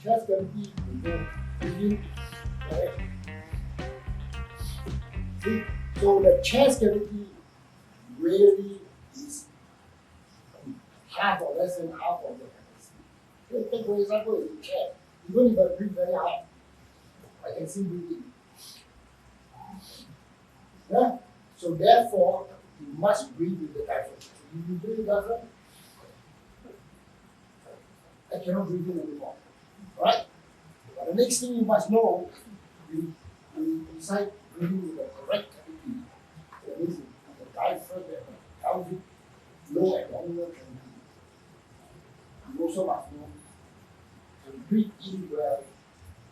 chest cavity will go within, right? See? So the chest cavity really is half or less than half of the capacity. Take for example, in the chest, even if I breathe very hard, I can still breathe in. Yeah? So therefore, you must breathe with the diaphragm. If you breathe with the diaphragm, I cannot breathe in anymore. Right? But the next thing you must know, you decide breathing with the correct cavity. That means the diaphragm and the pelvic low abdominal cavity. You also must know to breathe in well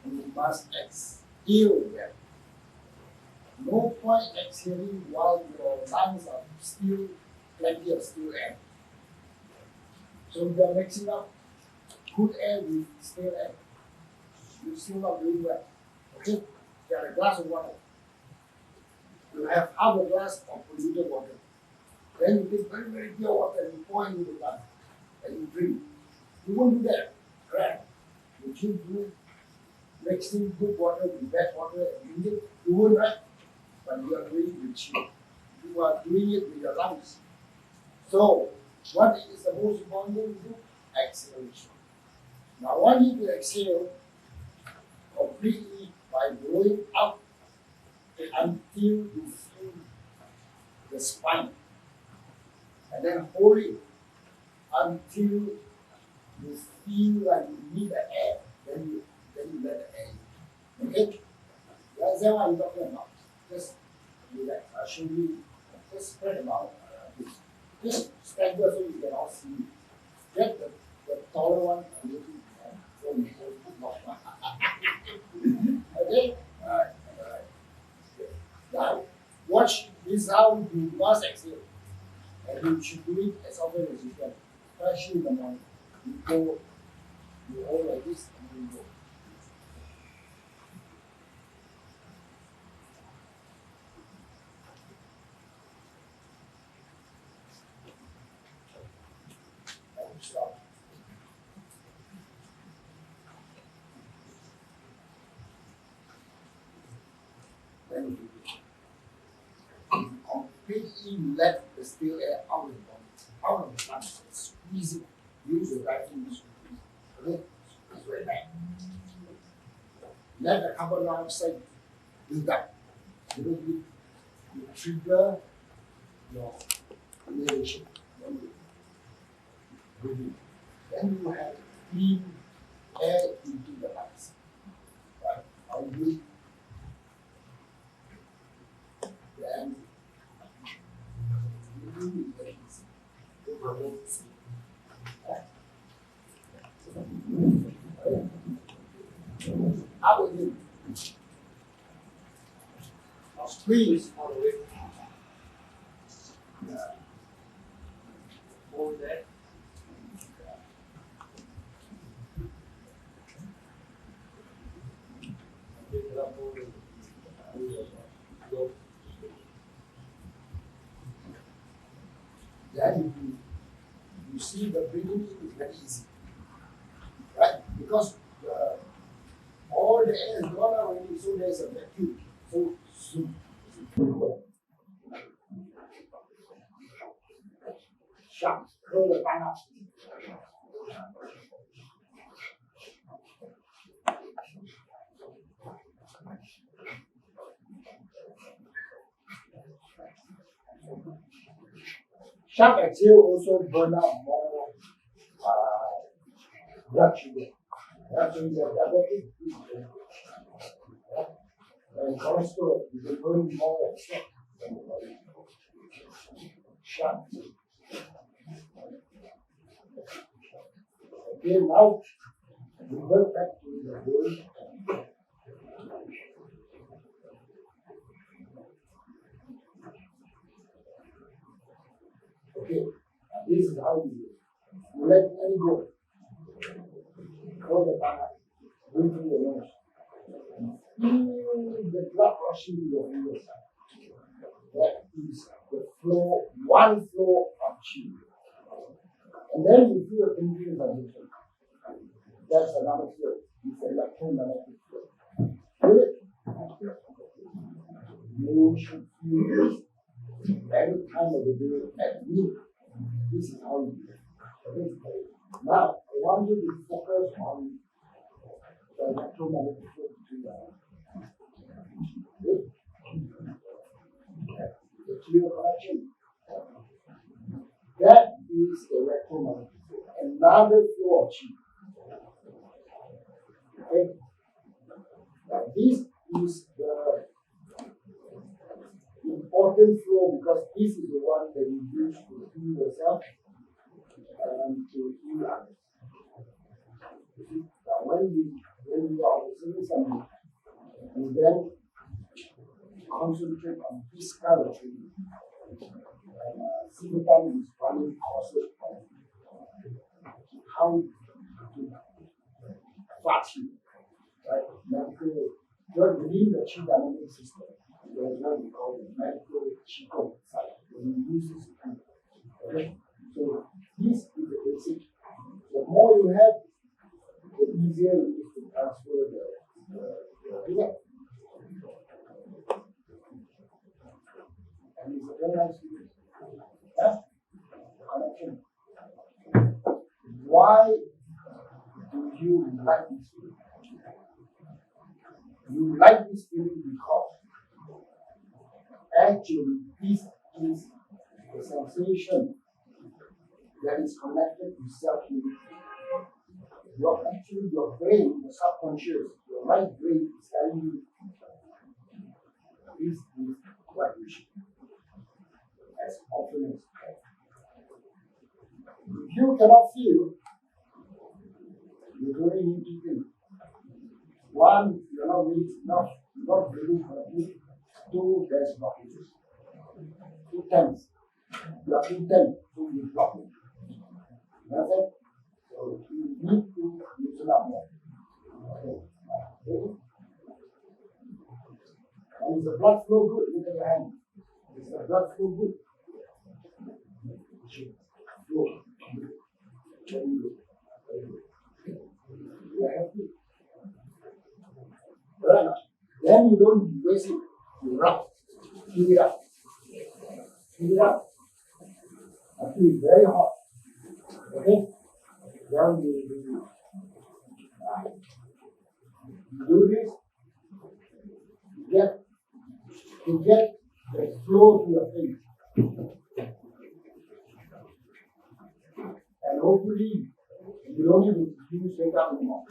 and you must exhale well. No point exhaling while your lungs are still plenty of still air. So if you are mixing up good air with stale air, you're still not doing well. Okay? You got a glass of water. You have half a glass of polluted water. Then you take very, very pure water and you pour into the glass and you drink. You won't do that. Correct? You keep doing mixing good water with bad water and drink it. You won't, right? But you are doing it with you. You are doing it with your lungs. So, what is the most important thing to do? Exhalation. Now, I want you to exhale completely by blowing out until you feel the spine. And then hold it until you feel like you need the air. Then you let the air in. Okay? That's what I'm talking about. Just relax. I'll show you. Just spread them out. Just stagger so you can all see. Get the taller one a little okay? Alright. Now, watch this how you must exhale. And you should do it as often as you can. Especially in the morning. You hold like this and then you go. And stop. Then you completely let the stale air out of the body, out of the lungs, squeeze it. Use the diaphragm to squeeze. Okay? Squeeze right back. Let the carbon dioxide build up. You trigger your inhalation. Then you have clean air into the lungs. Right? How you do it? Then you very easy. How will you? Now squeeze all the way. Hold that. Pick it up over. Go. Then you see the breathing is very easy. Right? Because all the air is gone already, so there's a vacuum. So soon. Sharp, curl the tongue up. Sharp exhale also burn out more blood sugar. That's when you're diabetic. And cholesterol, you can burn more fat. Sharp. Okay, now revert back to the body. Okay, this is how you do it. You let it go. Curl the tongue up. Breathe through your nose. Feel the blood rushing to your fingers. That is the flow, one flow of chi. And then you feel a tingling sensation. That's another flow. It's electromagnetic flow. Feel it? You should feel this every time of the day at me. This is how you do it. Okay? Now, I want you to focus on the electromagnetic flow between the eyes. Okay? The clear connection. That is the electromagnetic flow. Another flow of chi. Okay? Now, this is the important flow because this is the one that you use to heal yourself and to heal others. Now, when we are on the service and we then concentrate on this kind of training, and Sifu is running courses on how to fast heal, right? Medical, within the chi dynamic system. There's what we call the medical Qigong side. When you use this tool. Okay? So this is the basic. The more you have, the easier it is to transfer the result. And it's a very nice feeling. Yeah? Connection. Why do you like this feeling? You like this feeling because actually, this is the sensation that is connected to self-unity. Your brain, the subconscious, your right brain is telling you this is what you should do as often as you can. If you cannot feel, you're doing two things. One, you're not breathing correctly. Two, there's blockages. 2 tense. You are too tense, so you block it. That's it. So you need to loosen up more. Okay. And is the blood flow good? Look at your hand. Is the blood flow good? It should flow. Very good. You are happy. Right. Then you don't waste it. You rub. Heat it up. Heat it up. Until it's very hot. Okay? Then you do this. You get the flow to your face. And hopefully, you don't need to use makeup anymore.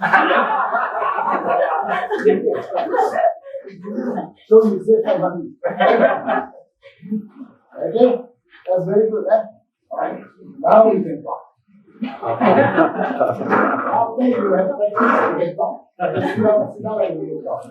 So you save some money. Okay? That's very good, eh? Alright. Now we can talk. After you have practiced, you can talk. Sit down and we will talk.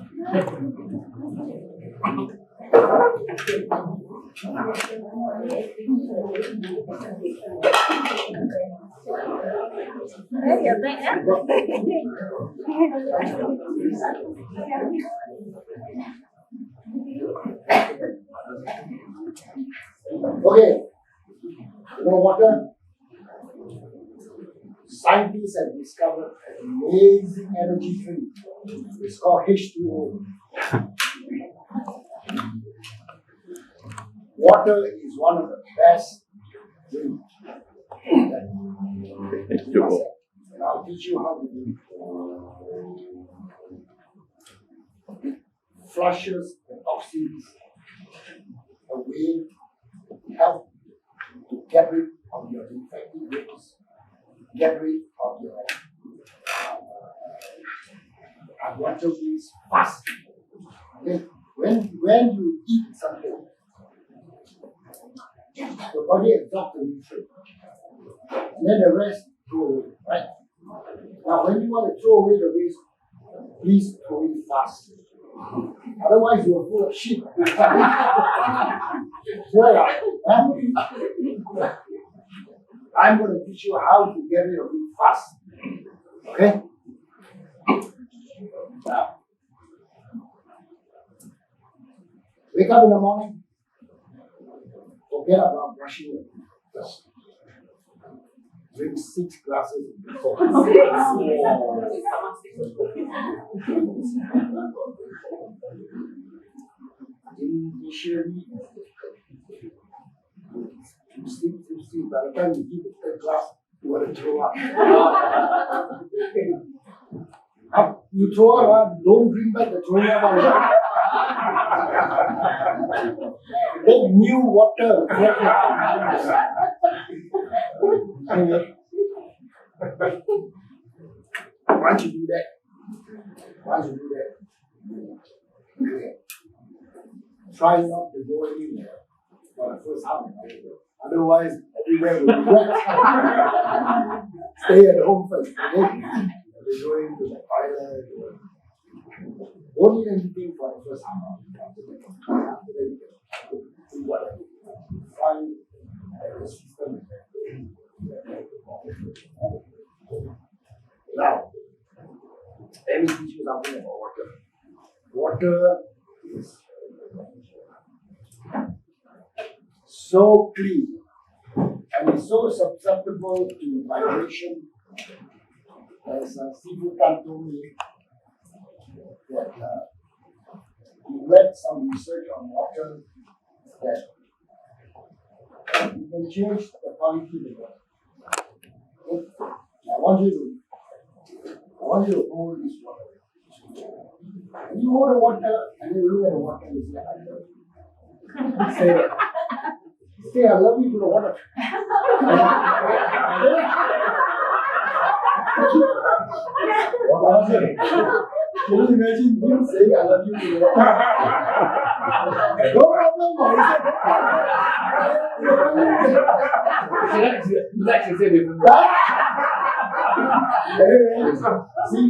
Okay, you know water? Scientists have discovered an amazing energy drink. It's called H2O. Water is one of the best drinks. H2O. And I'll teach you how to do it. Flushes the toxins away, help to get rid of your infected lips, get rid of your unwanted fast. Okay? When you eat something, the body absorbs the nutrient. And then the rest throw away, right? Now when you want to throw away the waste, please throw it fast. Otherwise you are full of shit. I'm going to teach you how to get rid of it fast. Okay? Now, wake up in the morning. Forget about brushing your teeth. drink 6 glasses before. Initially, you sleep, by the time you give the third glass, you want to throw up. You throw up, don't bring back the throwing up. Take new water. Once you do that, try not to go anywhere for the first half. Otherwise, everywhere will be wet. Stay at home first. Okay? You're going to the toilet. Don't eat anything for the first half. After that, you can do whatever. Find the system. Now, let me teach you something about water. Water is so clean and is so susceptible to vibration. As Sifu told me that he read some research on water that you can change the quality of the water. Okay? I want you to hold this water. When you hold the water and you look at the water, you say, I love you. Say, I love you to the water. Can you imagine him saying, I love you to the water? No problem. See,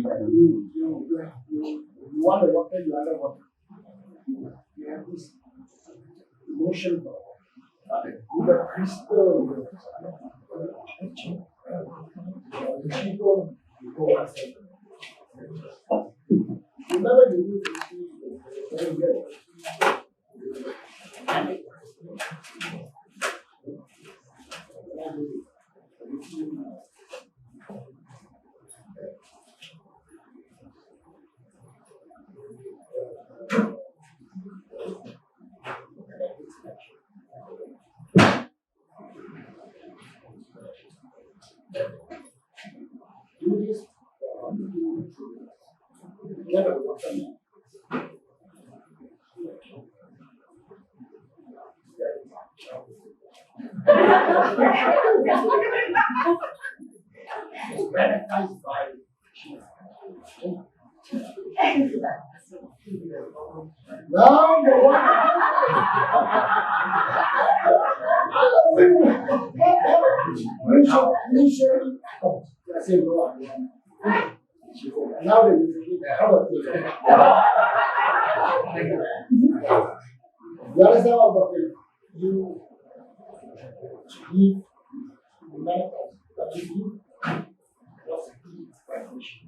you want the water, you are the water. You have this emotion for the crystal. The people, you go outside. Remember, you do this very good. Do this. Get a water. Number one. Initially, I say no. Now that you how about you? The other side of it, you give methods that you give positive vibration,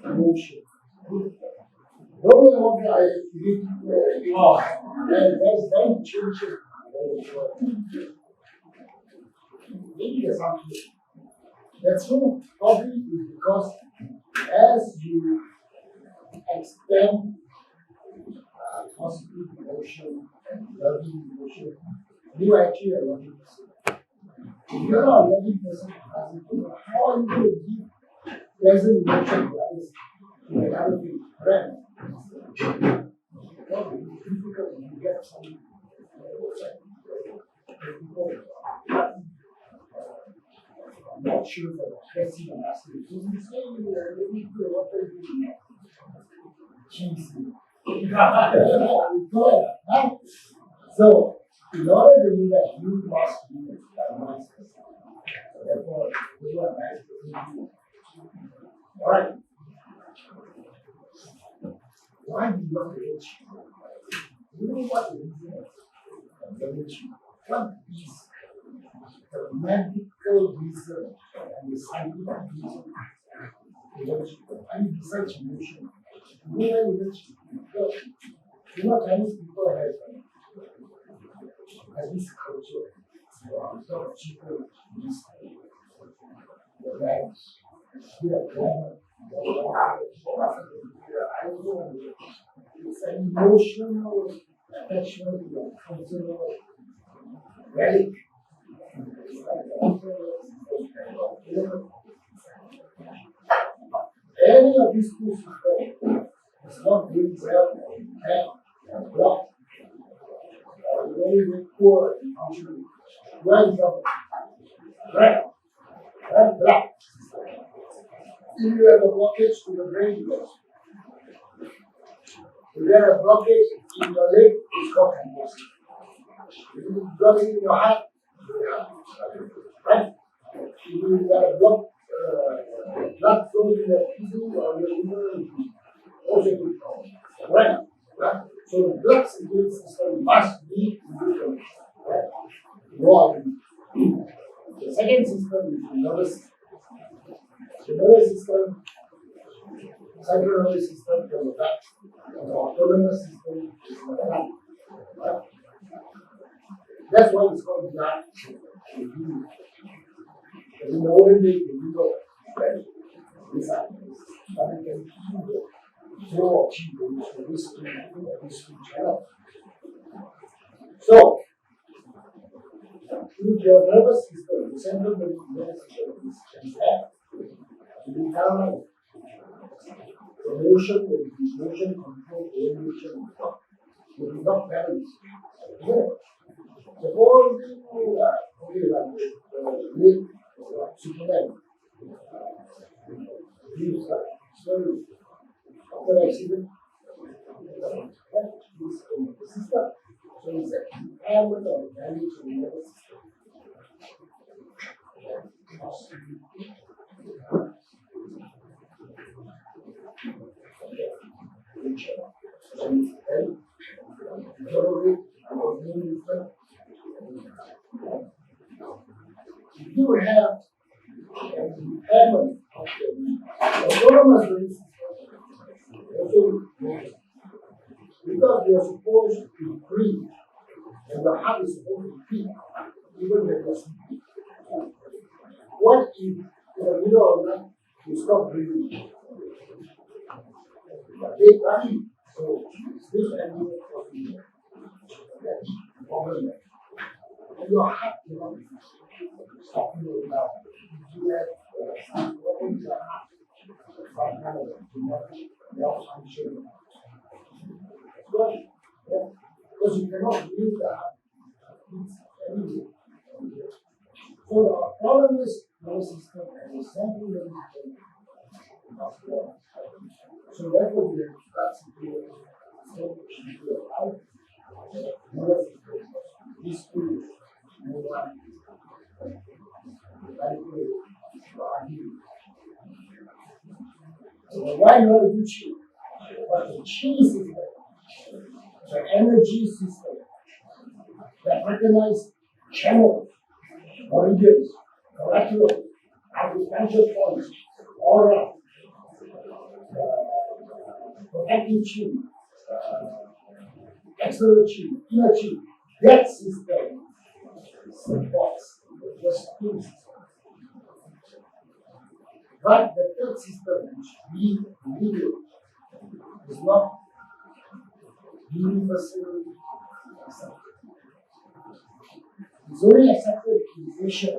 emotion. Don't know what I give you are, and that's then changes. Maybe there's something. That's true. Probably is because as you extend positive emotion and loving emotion, you actually are a loving person. If you're not a loving person, how are you going to give pleasant emotion to others? To another friend? It's difficult to get some I'm not sure if I'm pressing and asking. So you say you need to what are you doing? Cheese. So, in order to do that, you must be a nice person. Therefore, you are a nice person. Alright. Why do you want to reach? You know what the reason is? What is the medical reason and the scientific reason? And besides emotion, you know, Chinese people have this culture. So people the ranks, here, it's an emotional attachment to a cultural relic. Any of these two systems is not doing well and blocked or very poor in functioning. Where is the red and black? If you have a blockage to the brain, yes. If you have a blockage in your leg, it's called convulsion. If you got it in your heart, right? If you have a blood flow to the kidney or your liver, also good problem. Right? Right? So the blood circulatory system must be in good condition. Right? Raw. The second system is the nervous system. The nervous system, central nervous system from the back, and the autonomous system is from the front. Right? That's why it's called that. In the olden days, the people this can throw a cheap to this channel. So, if your nervous system, the central nervous system is intact, you will calm. Emotion will be emotion control, emotion will be not balanced. Suppose you like Superman. He was slowly after accident. This system. So it's an impairment or damage to the nervous system. If you have an impairment of the autonomous nervous system, because you are supposed to breathe and your heart is supposed to beat even when you're sleeping. What if in the middle of the night you stop breathing? They breathe. So sleep and you that's the problem. And your heart cannot stop you now. You have some problems in your heart. Some kind of malfunction. Because you cannot breathe the heart. So the autonomous nervous system and the central nervous system must work. So therefore we have to start situating out nervous system. This is more so why not do chi? But the chi system, the energy system that recognizes channels, meridians, collateral, acupuncture points, aura, protecting chi, external chi, inner chi. That system supports the spin system. But the third system, which we believe is not universally accepted. It's only accepted in Asia.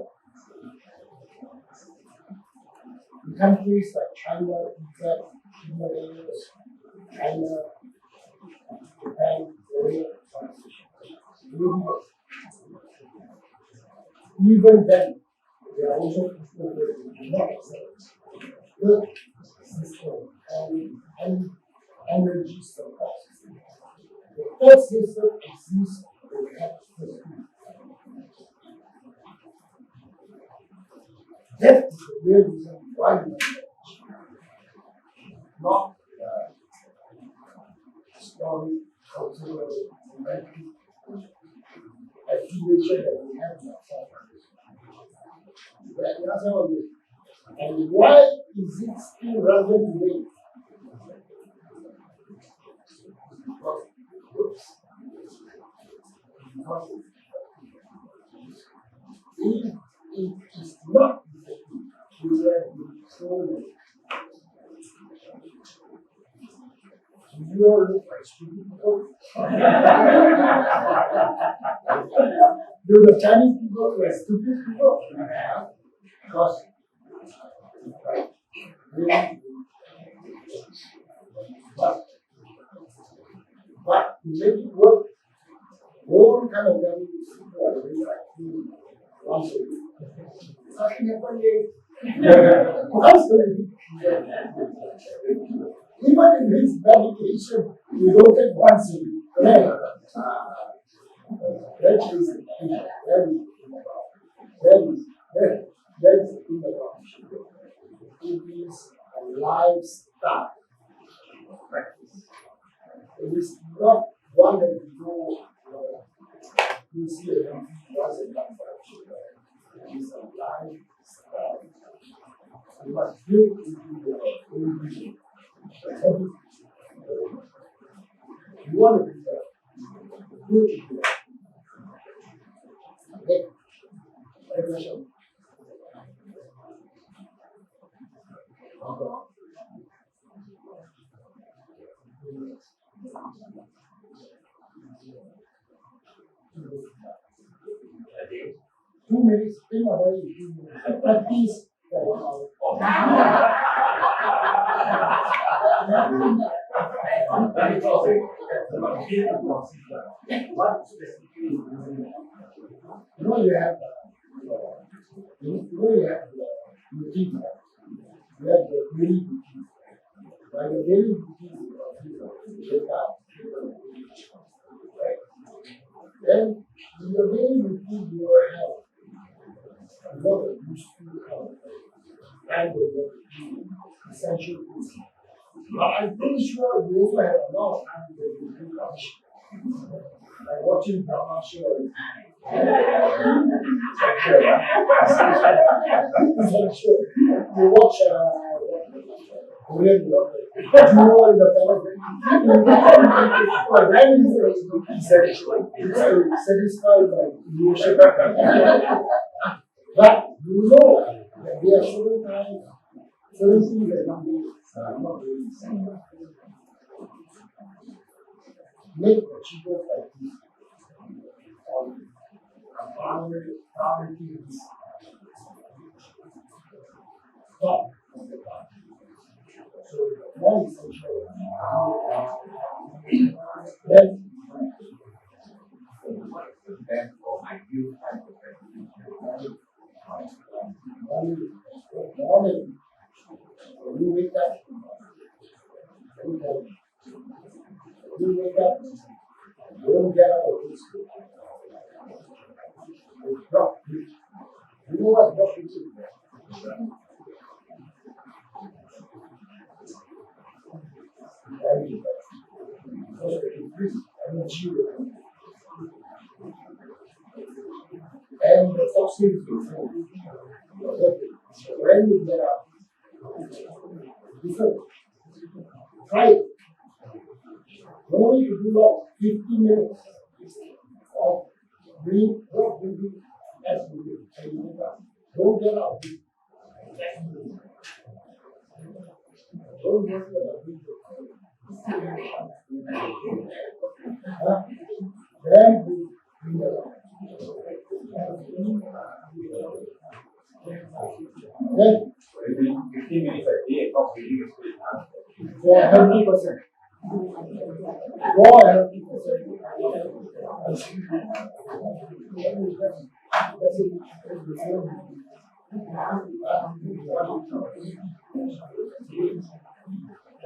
In countries like China, Tibet, Himalayas, China, Japan, Korea, even then, there are also people who do not accept the system and energy support system. The third system exists to help the school. That is the real reason why we not story, cultural, romantic affiliation that we have in ourselves. And why is it still relevant today? Because if it is not effective, you You all look like stupid people. Do the Chinese people look like stupid people? Because but to make it work, all kind of values are very like once a week. Something happened once a week. Even in his medication, you don't take once a week. Right? That is the thing about sugar. It is a lifestyle practice. It is not one that you see a once a month for sugar. It is a lifestyle. You must build into your own vision. You want to be there. Build into it. Okay? Any question? Okay. 2 minutes, think about it. 2 minutes. Practice for 1 hour. You know you have routine. You have the daily routine. By the daily routine, you wake up, right? Then in your daily routine, you will have a lot of useful and essential foods. But I'm pretty sure you also have a lot of time to do lunch. Like watching drama shows. You watch Korean drama. Jewel in the then it's satisfied by emotion. But you know that there are certain times, certain things that not really same. Make the cheaper practice on priorities. Stop on the path. So more essential. Then morning, when you wake up, don't get out of this. You know what drop is? Because it increases energy and the toxins when you get up, different. Try it. No need to do long, 15 minutes of breathing, as you do, and you wake up. Don't get up. Don't get up. Then breathe out. Then 15 minutes a day, not breathing is pretty hard. for 100%. For 100%.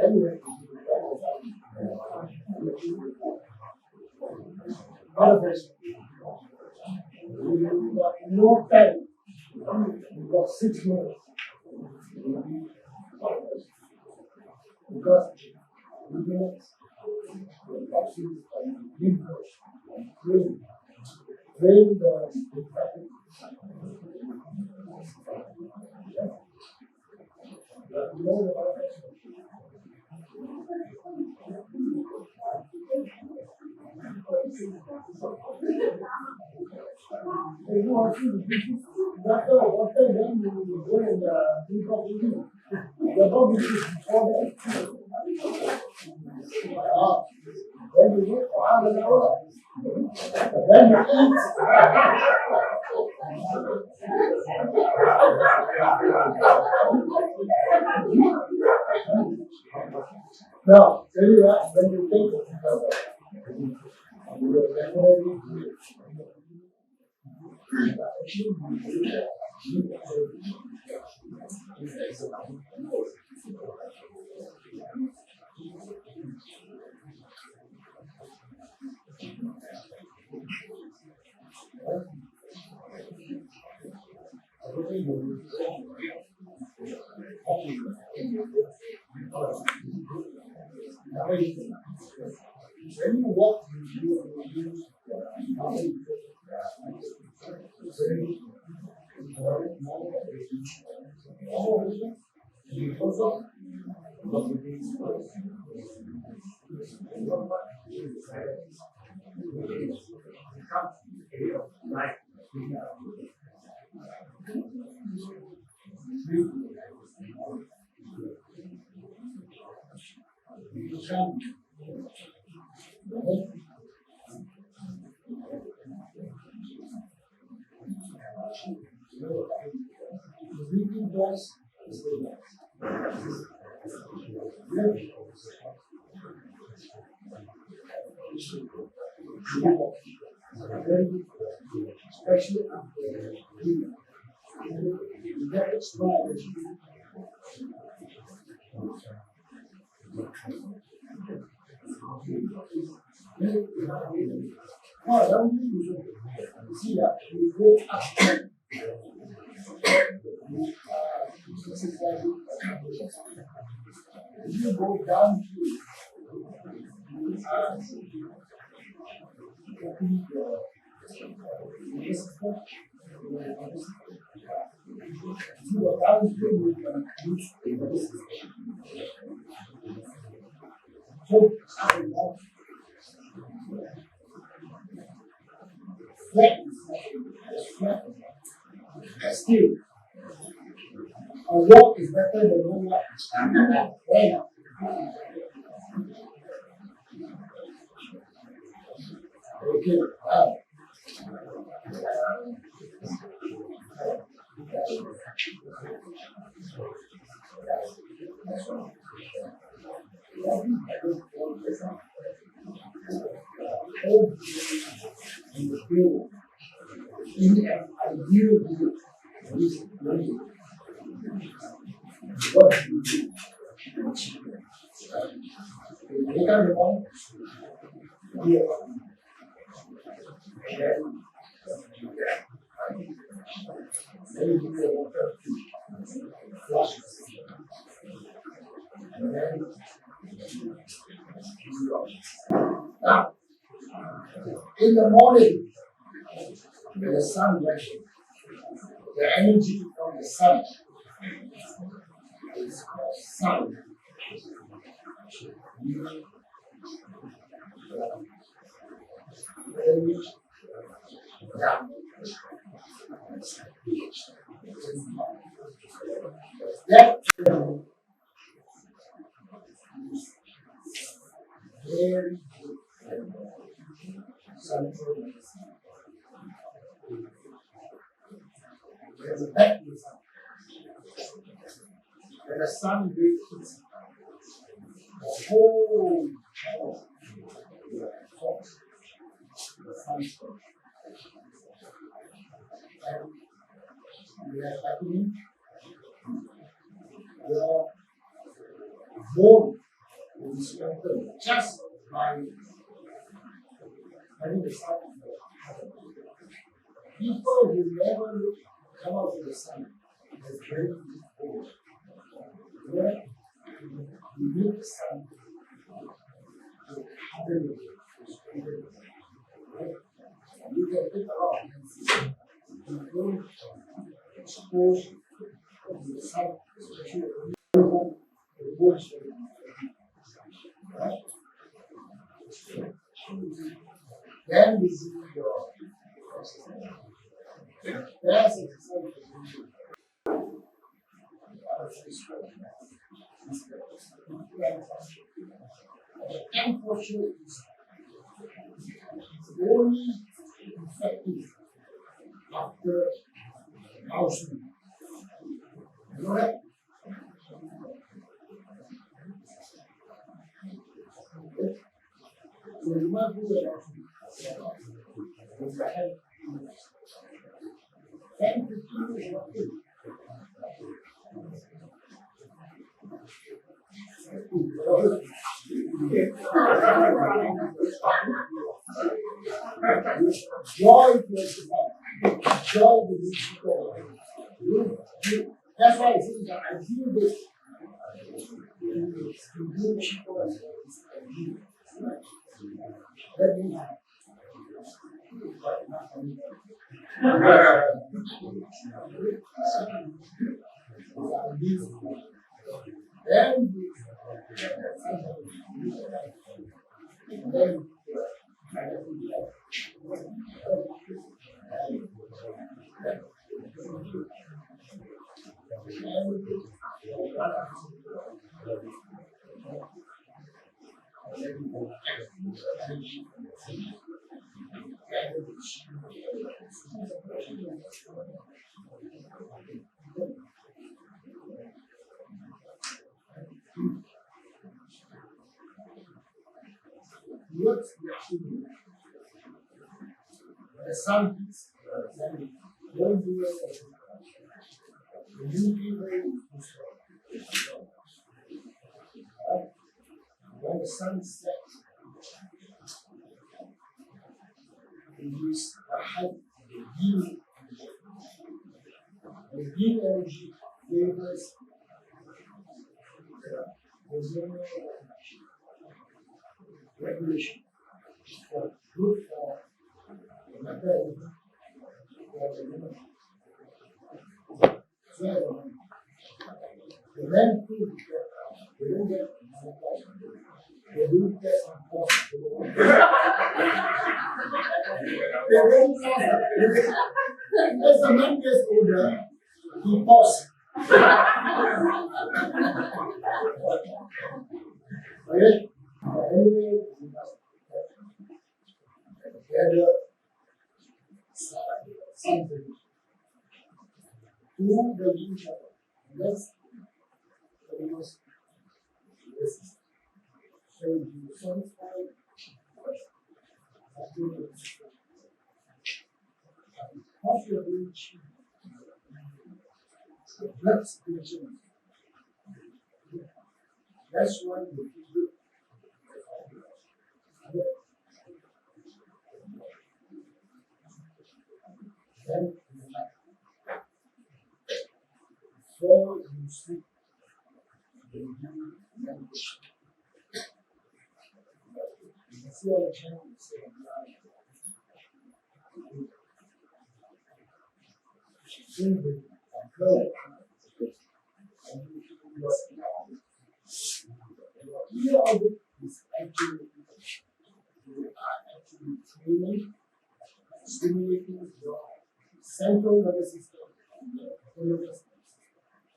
Anyway, not a person. You got no time. You got 6 minutes. Because minutes, the toxins and lymph drain the lymphatic. You know about that? Doctor, what time when you go and do properly? The dog is before that. When you eat for half an hour, when you eat, no, tell you what, when you think of it, you will definitely do it. When you walk, you use the breathing voice is the voice. Especially after you get it strong. Oh, that would be usual. You see that we go up. You go down here. Still, a walk is better than no walk. Okay. In the field, in an ideal view, what do you do? You take out the ball, here, then you do the water, flush, and then you go. Now, in the morning, when the sun rises, the energy from the sun is called sun. That very central. There's a back to the sun. When the sun hits the whole the sun's and we are happening, your bone will be strengthened just by having the sun. People who never come out of the sun have very deep bone. Where you need the sun to harden your you can pick up and see you don't expose the sun, especially the bones. Right? Then we see your there's exercise. the end posture is only effective after housing. You know that? Okay. So you might do it with your head. 10, 15 minutes of okay. Joy to joy to that's why I say that I feel this to do people as that means the sun hits, don't do it. When the sun sets, it is the height of the yin energy favors the zone regulation for good for the matter for the woman. So the men too, they don't get they don't get as the man gets older, he pauses. Okay? Anyway, we must gather something to the each other. That's the most resistance. So you solidify half your reach, the blood circulation. That's why you do. Then before you sleep, you see all the changes. Here all this actually you are actually training, stimulating your central nervous system.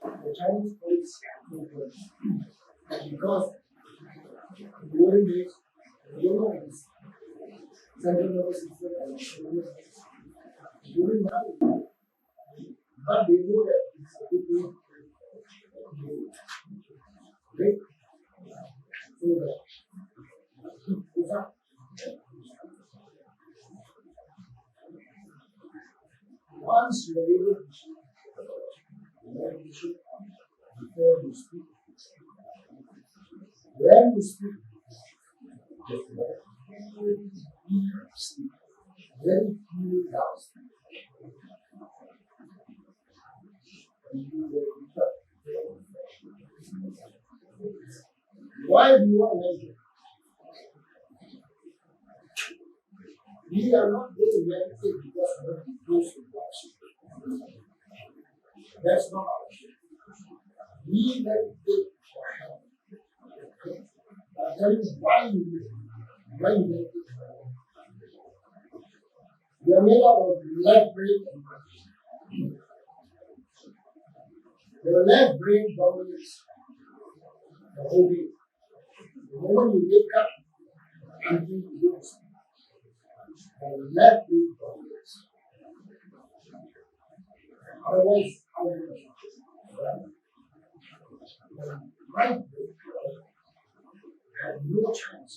The Chinese call it because during this, central nervous system and during that, but they know that it's a good thing. Okay? So that once you are able to speak, then you should before you speak. When you speak, very few doubts. Why do you want to measure? We are not going to meditate because we are close to watch. That's not our shit. We meditate for health. I'll tell you why you meditate for health. We are made up of left brain and right. The left brain dominates the whole day. The moment you wake up until you go to sleep, the left brain dominates. Otherwise, how do you do? The right brain has no chance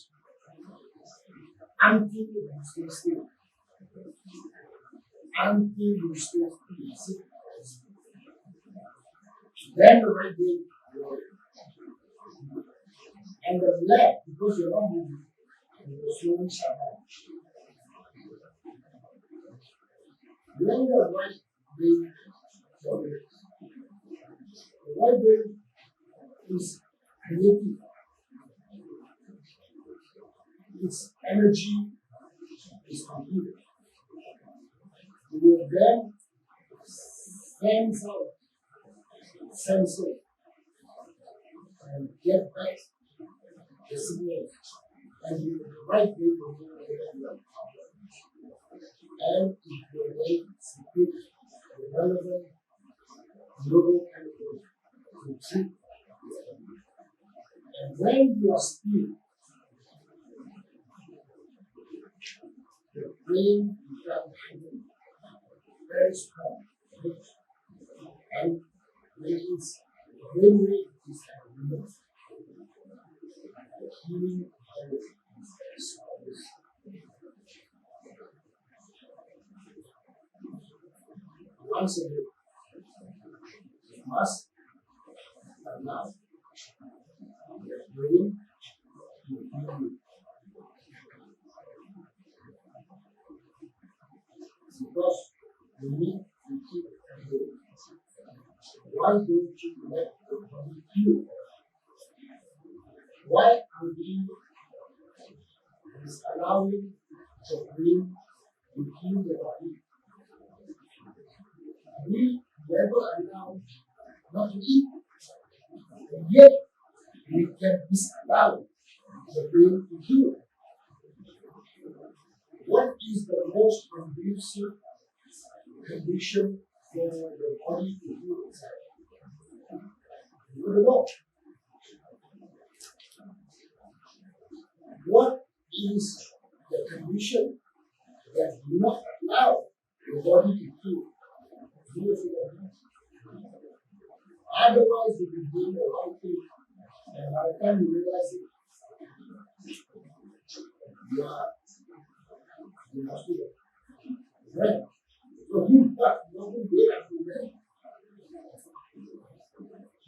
until you stay still. Until you stay still. Then the right brain will work. And the left, because you're not moving, you will slowly shut down. When the right brain operates, the right brain is creative. Its energy is completed. It will then sense it, and get back the signal. And the right brain will know whether you have problems. And it will then secrete the relevant neurochemicals to treat this problem. And when you are still, the brain becomes very strong. And when its brain rate is at limit, the healing power is very strong. Once again, you must allow the brain to heal you. Because you need to keep it going. Why don't you let the body heal? Why are we allowing the brain to heal the body? We never allow not to eat, and yet we can disallow the brain to heal. What is the most conducive condition for the body to heal itself? You don't know. What is the condition that do not allow the body to heal? Otherwise, you will be doing the wrong thing, and by the time you realize it, you are still right. So you got nothing there to learn.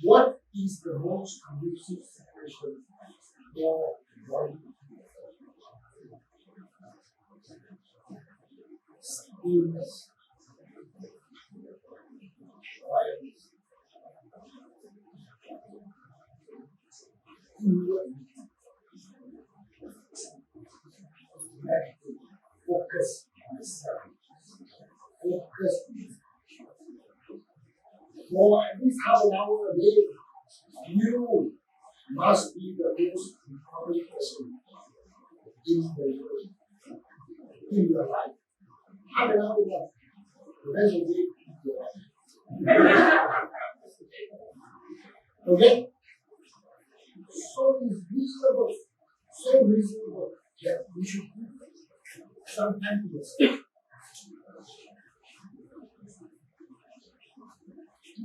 What is the most conducive situation for the body? Stillness. Quietness. Focus on the self. Focus on the for at least half an hour a day, you must be the most important person in your life. Half an hour enough. The rest of the day, okay? So it's reasonable that we should do some time to yourself.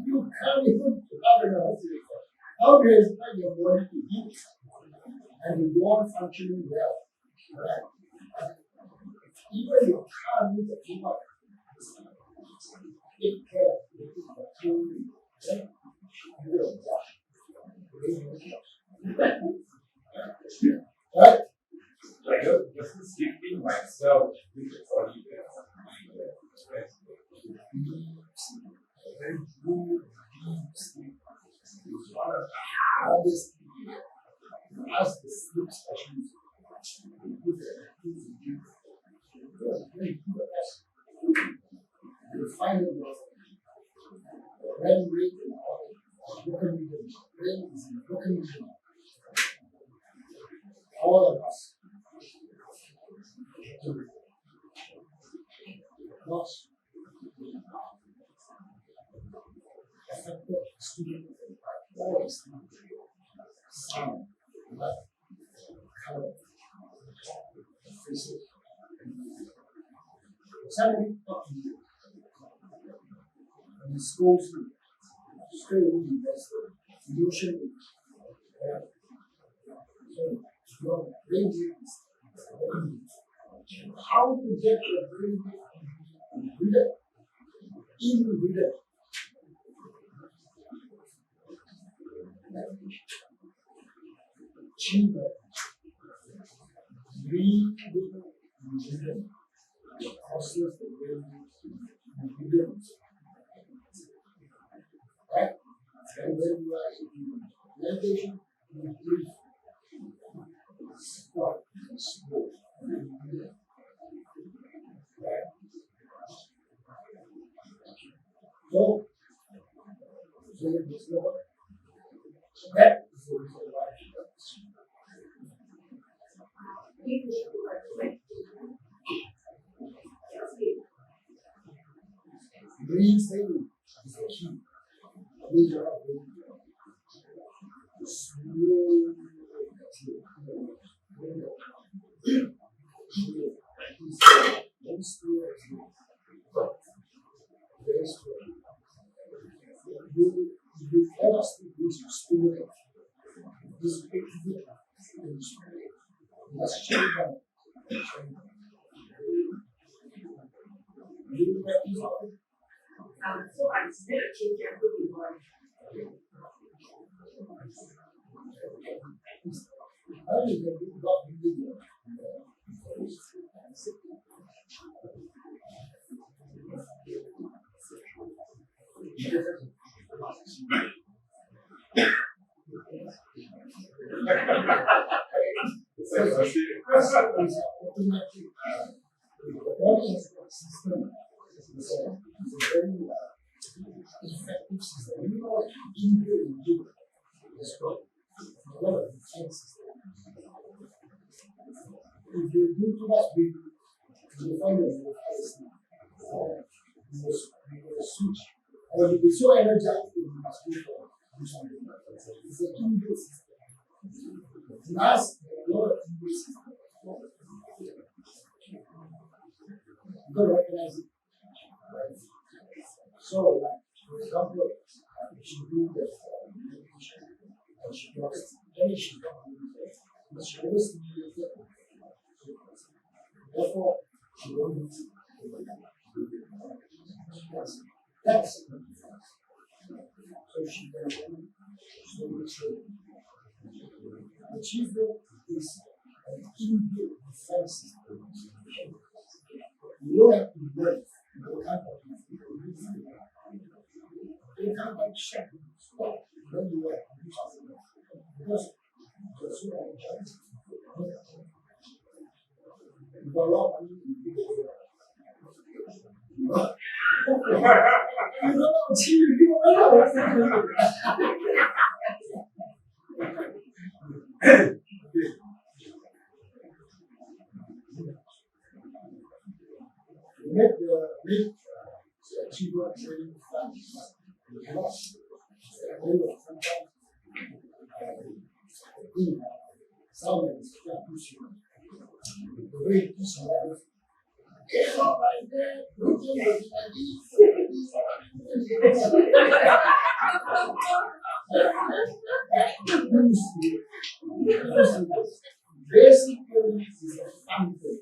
You can't even how do you expect your body to eat and you go on functioning well? Right? Even your car needs a keep up. Take care of the food. Right? Like just sleeping myself with the body there. Very good, deep sleep is one of the hardest things. Ask the sleep specialist. You'll find it was the brain rate and broken rhythm. Brain is in broken rhythm. All of us. Not affected student or sound, life, kind of face it. Somebody talk to you and he scolds you straight away, that's the emotion. So your brain is how to get your brain reader in reader. Cheaper. Reading reader causes the brain reader. Right? And when you are in meditation, you breathe. Stop. Slow. Right? So there's no that is the reason why she does. Breathing is the key. Major of slow. Very slow. Very slow. You cannot speak this spirit. This spirit. Let's change that. You practice all. So I still change everything. I think that you got to do that. The body has a system. It's a very effective system. You know what inbuilt in you is what a lot of defense system. If you do too much breathing, you find that you will switch. Or you'll be so energized that you must do something. It's an inbuilt system. In us, there are a lot of inbuilt systems. You don't recognize it. Right? So, like, for example, she do the meditation and she does any she does, but she always needs it. Therefore, she won't do it. That's the difference. So she can slowly train. Achievement is an inbuilt defense system. You don't have to work. You can't shut stop when you are because you're so energized. You got a lot of money in you don't know, you make the big achievement training fun. You cannot sometimes can't push you. The way you push you get up right there, looking at basically, it's a fun thing.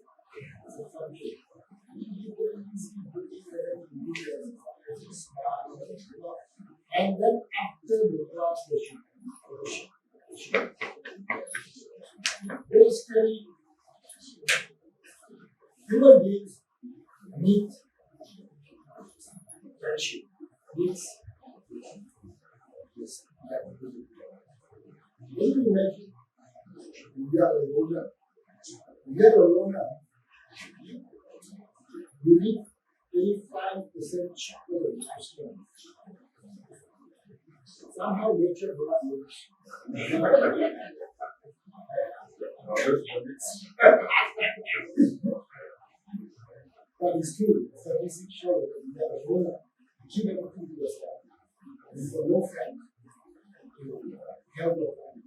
It's a fun thing. And then after the class, basically, human beings need friendship. Needs this. Can you imagine? You are a loner. You are a loner. You need 85% chocolate and ice cream. Somehow nature works. But it's true. Statistics show that you have a loner. You keep everything to yourself. And for no friend, you have no friend.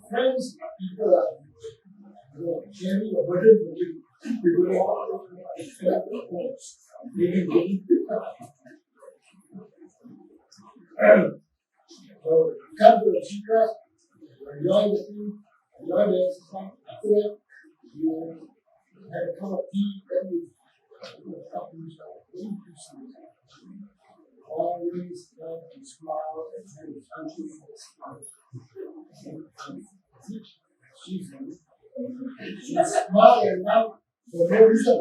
Friends, people are sharing a burden for you. People all reflect the points. So come to the secret, enjoy the food, enjoy the exercise. After that, you have a cup of tea, then you stop and always love and smile and have a function. She's smart and now for no reason.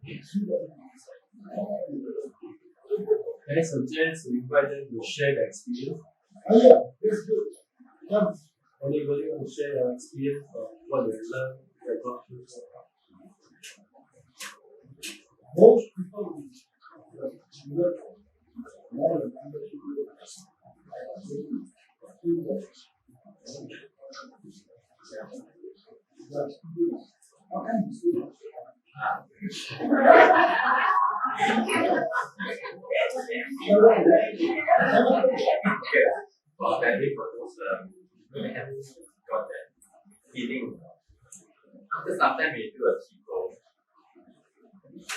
It's good. Can I suggest we invite them to share their experience? Oh yeah, that's good. Come. Anybody want to share their experience of what they learned, their culture? Most people work more than 100 How can you see that? Well, that day for those when I have got that feeling. After some time when you do a Qigong,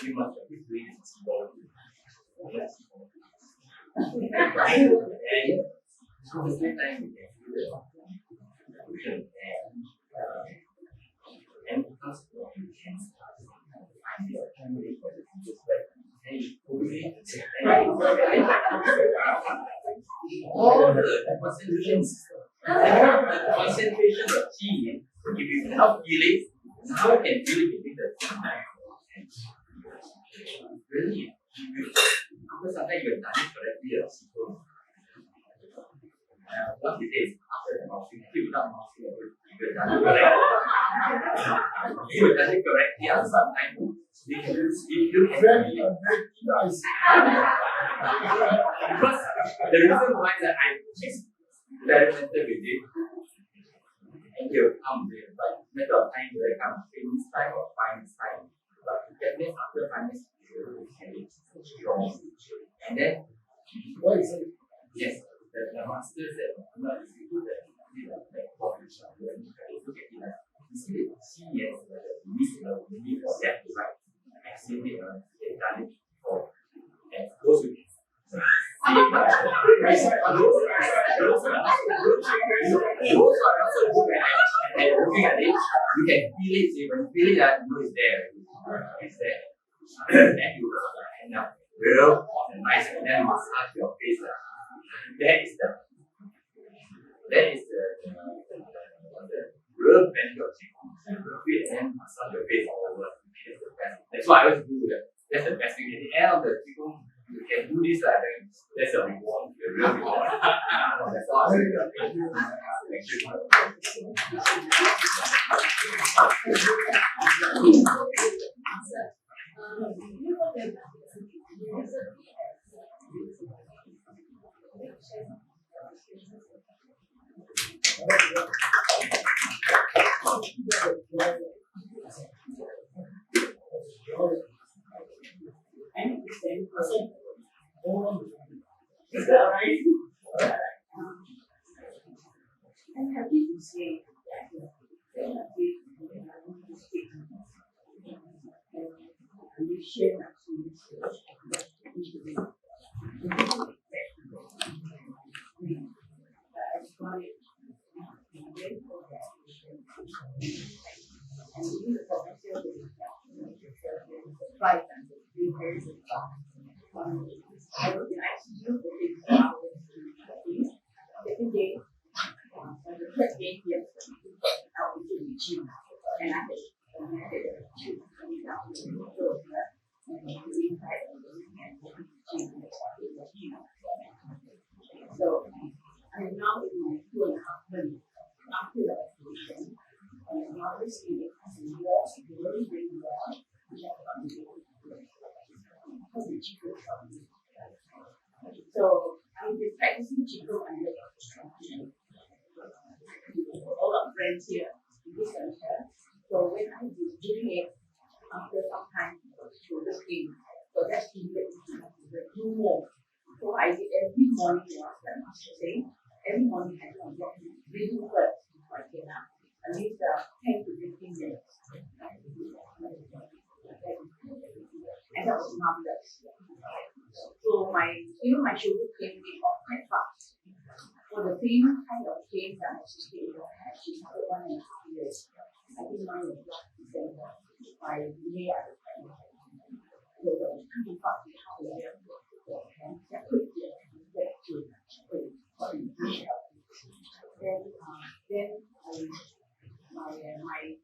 you must be doing Qigong. Right? And so the same time you can feel the cushion and because you can I feel I can't wait for the teachers like hey, all the concentration of chi, if you cannot feel it, how can feel it within the time? Really? Because sometimes you have done it correctly or so. What it is after the mousing, if you without mousing, you have done it correctly. If you have done it correctly, sometimes you can feel it. Because the reason why that I experimented with it, and it will come there, but matter of time will come in this time or 5 minutes time. But that means after 5 minutes, you can be strong. And then, What is it? yes, the master said, not if you do that, like population, you look at it, you see that she has the need for that to like activate they've done it before. And those who and looking at it, you can feel it. So when you feel it, you know it's there. It's there. And you end up real and nice and then massage your face. That is the real benefit of Qigong. Feel and then massage your face all over. That's the best. That's why I always do that. That's the best thing. At the end of the Qigong, you can do this, then that's your reward, the real reward. That's all I Is that right? I'm happy to say that we share my I was in ICU for 6 hours. Second day, the third day, yes, I was in the gym. And I had a gym. So I'm now in my 2.5 months after the operation. And now this week, I walk very, very well. So I've been practicing Qigong under all our friends here in this center. So when I do doing it after some time shoulder pain. So that's immediately do more. So I did every morning, like Master saying, every morning I do a block breathing first before I get up. At least 10 to 15 minutes. And that was marvelous. So my shoulder pain went off quite fast. For the same kind of pain that my sister had, she started 1.5 years. I think mine was last December. By May, I was pregnant. So that was pretty fast how I left. And that could get to then my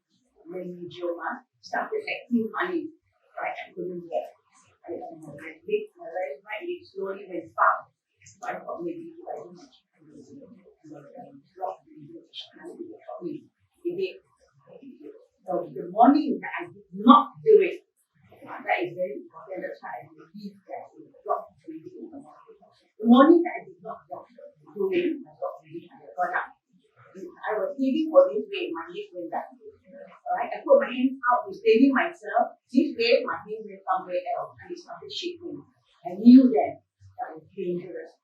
meningioma started acting funny, right? I couldn't walk. My right leg slowly went down. So I thought maybe I don't know. It did. So the morning that I did not do it, that is very important. That's why I believe that it blocked breathing. The morning that I did not do it, I got really got up. I was heaving for this way, my leg went down. Alright, I put my hands out to steady myself. This way, my hand went somewhere else and it started shaking. I knew then that was dangerous,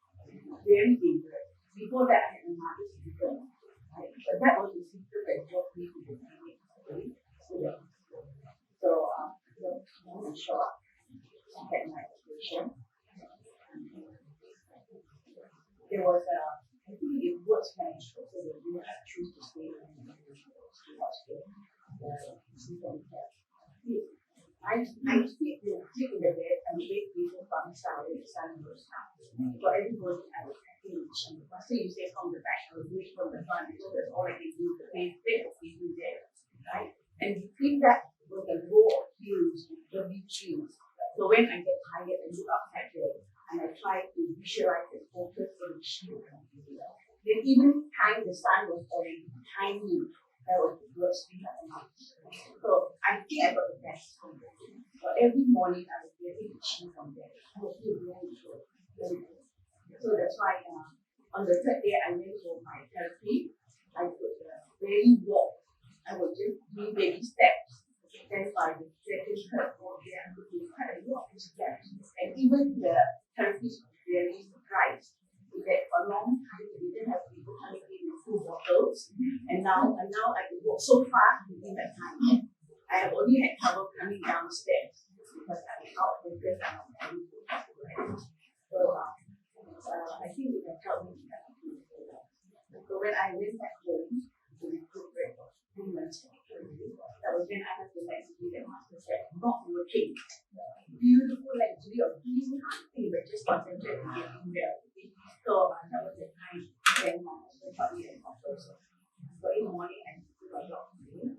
very dangerous. Before that, I had another symptom. Right? But that was the symptom that brought me to the clinic. So, long and short, I had my operation. There was I think it was managed, so that you had to choose to stay in the hospital. I sleep in the bed and wait people from inside the sun goes out. For everybody, I was engaged. And the first thing you say from the back, I was doing from the front, because that's all I can do, the face of people there. Right? And between that was a row of hills with lovely trees. So when I get tired, I look outside there and I try to visualize and focus on the shield. Then even time the sun was already behind me, that was the worst thing that I did. So I think I got the best from there. So every morning I was getting the cheese from there. I was feeling very good. So that's why on the third day I went for my therapy. I would really walk. I would just do baby steps. Then by the second, third, fourth day, I would do quite a lot of steps. And even the therapist was really surprised that for a long time we didn't have people coming in with full bottles. And now I can walk so fast within that time. I have only had trouble coming downstairs because I was out focused on my body. So I think it has helped me. So when I went back home to recuperate for 3 months, that was when I had the legacy that Master said, not working. Beautiful legacy of doing nothing but just concentrate on getting well. So that was the time when my husband taught me that also. So in the morning I do a lot of things.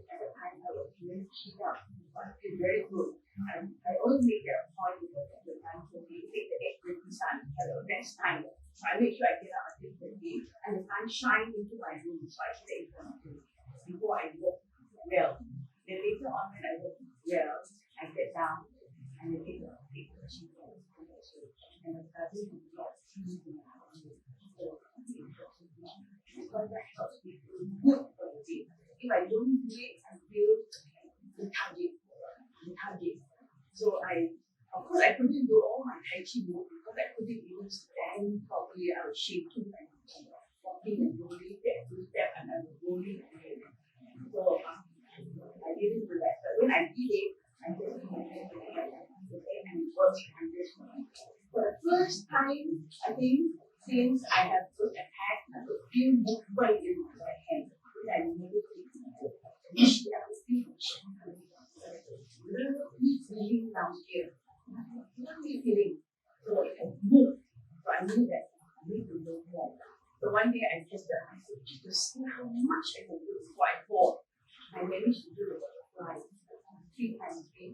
At the time I was really cheated up. I feel very good. I always make that a point because at the time for me, take the 8:30 sun at the best time. So I make sure I get up at 8:30 and the sun shines into my room, so I stay for before I walk well. Then later on when I walk well, I get down and I take the cheese and I start doing a lot of cheese in the house. Because that helps me feel good for the day. If I don't do it, I feel lethargic. So of course I couldn't do all my Tai Chi moves because I couldn't even stand properly. I was shaking and walking and rolling, step to step, and I was rolling again. So I didn't do that. But when I did it, I just and it worked wonders for me. For the first time, I think, since I have those attacks, I could feel movement in my right hand. I never feel initially I was feeling feeling down here. Feeling. So it had moved. So I knew that I need to know more. So one day I tested myself to see how much I can do before I fall. I managed to do the butterfly 3 times a day.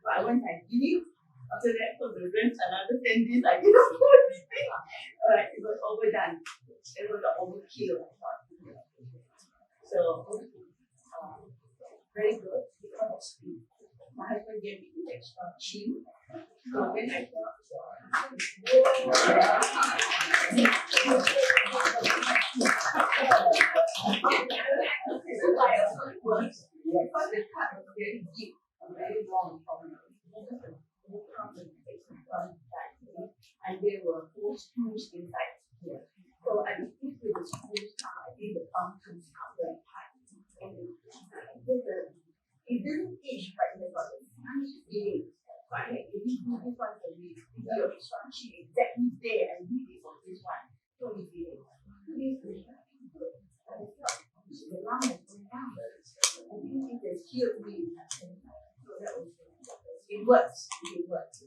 But once I did it, after that for the rest another 10 days I didn't do anything. Alright, it was overdone. It was the overkill, I thought. So very good because of speed. My husband gave me the extra chin. So when I felt it didn't age, but it got a funny feeling. So I like, if you do this one for me, you're she exactly there and we did on this one. So we did it. 2 days later, I felt the lung has gone down. I think it has healed me. So that was it works. It works.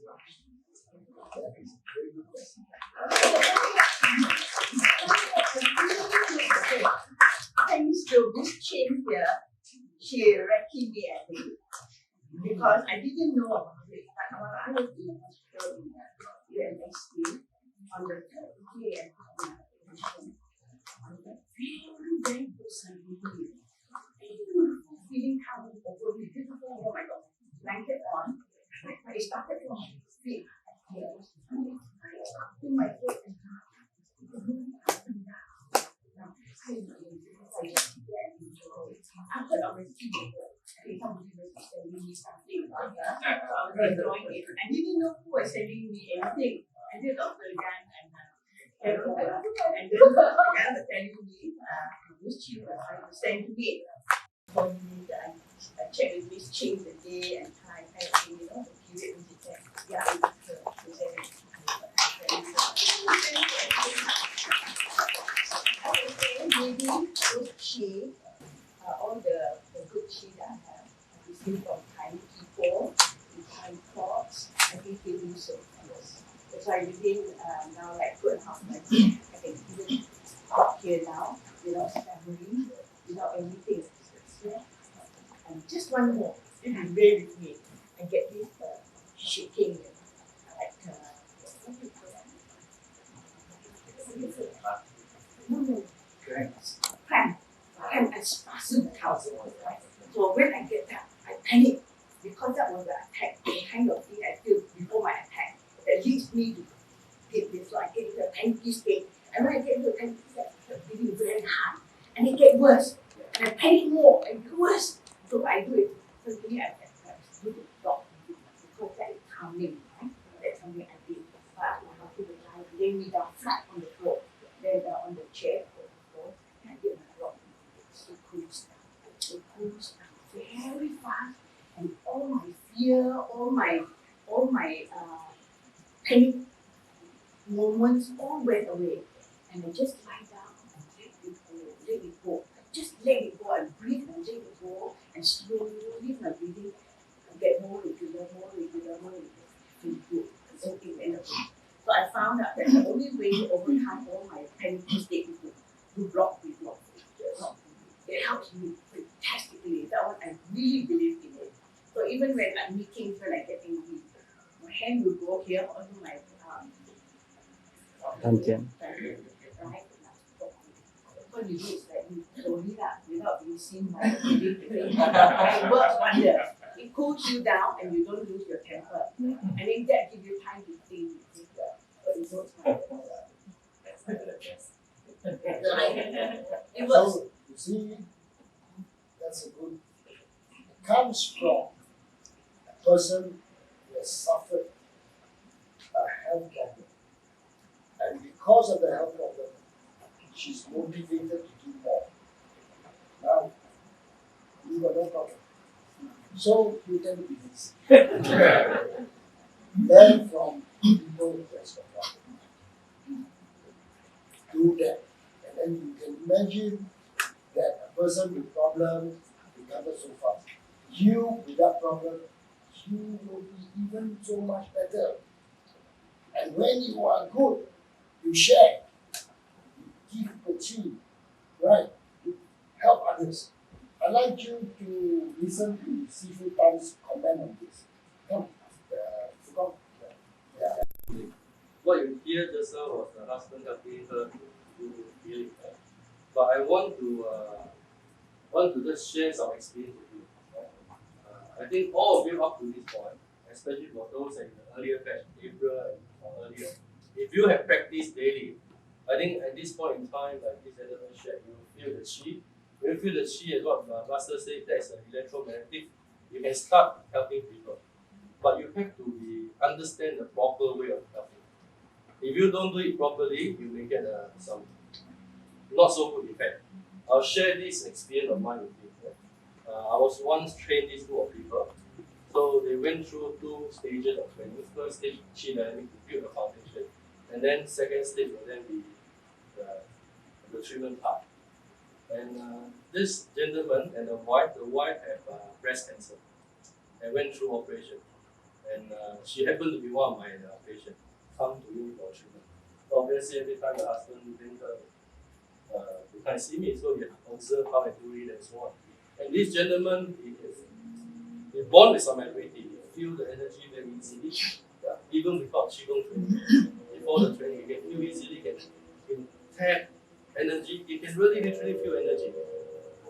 Thanks to this chain here, she wrecking me at me because I didn't know about it. But when I was in the hospital in UNSD on the third day, I was very good sleeping. Beautiful feeling coming over me. Beautiful, oh my God. Blanket on. I started from my feet. In my head and up and down. I put on my TV. I think somebody was sending me something. I was enjoying it. I didn't know who was sending me anything. I did Dr. Yan and then the guy was telling me Miss Chin was trying to send me. I checked with Miss Chin the day and time, and the period when she said, yeah, I was to send it. Maybe those chi, all the good chi that I have, I received from kind people, kind thoughts, I think they do so. That's why within now like 2.5 months, I can even talk here now without stammering, without anything. Yeah. And just one more, if you bear with me, I get this shaking, like what do you call that? No. Cramp and spasm the house. Right? So when I get that, I panic because that was the attack, the kind of thing I feel before my attack that leads me to get this. So I get into a panicky state, and when I get into a panicky state, I start breathing very hard, and it gets worse. And I panic more and get worse. So I do it. Suddenly I do the dog because that is calming. Right? That's something I did. But I have to lay me down flat on the floor, then on the chair. And I did my rock. It cools down. It cools down very fast, and all my fear, all my panic moments all went away. And I just lie down and let it go. Just let it go and breathe and let it go, and slowly my breathing get more regular. Feel good. So I found out that the only way to overcome all my panicky state is to block with block. It helps me fantastically. That one I really believe in it. So even when I'm making, when I get angry, my hand will go here onto my right? What you do is like you slowly without being seen by it works wonders. It cools you down and you don't lose your temper. And then that gives you time to think. It works wonders. It works. So, you see, that's a good. It comes from a person who has suffered a health problem. And because of the health problem, she's motivated to do more. Now, you got no problem. So, you can do this. Learn from people who has got problem. Do that. And then you can imagine that a person with problem recovers so fast. You without problem, you will be even so much better. And when you are good, you share, you give the chi, right? You help others. I'd like you to listen to Sifu Tan's comment on this. Come, What you hear just now was the husband helping her to do healing. Right? But I want to just share some experience with you. Right? I think all of you up to this point, especially for those in the earlier batch, April or earlier, if you have practiced daily, I think at this point in time, like this gentleman shared, you feel the chi. When you feel the chi, as what Master said, that is an electromagnetic. You can start helping people, but you have to understand the proper way of helping. If you don't do it properly, you may get some not so good effect. I'll share this experience of mine with you. I was once trained this group of people. So they went through 2 stages of training. First stage, chi dynamic to build the foundation, and then second stage will then be the treatment part. And this gentleman and the wife have breast cancer and went through operation. And she happened to be one of my patients, come to me for treatment. So obviously, every time the husband bring her, they can't see me, so he observe how I do it and so on. And this gentleman, he's born with some ability. He feel the energy very easily, yeah, even without Qigong training. Before the training, he can feel easily, can tap energy, he can really literally feel energy.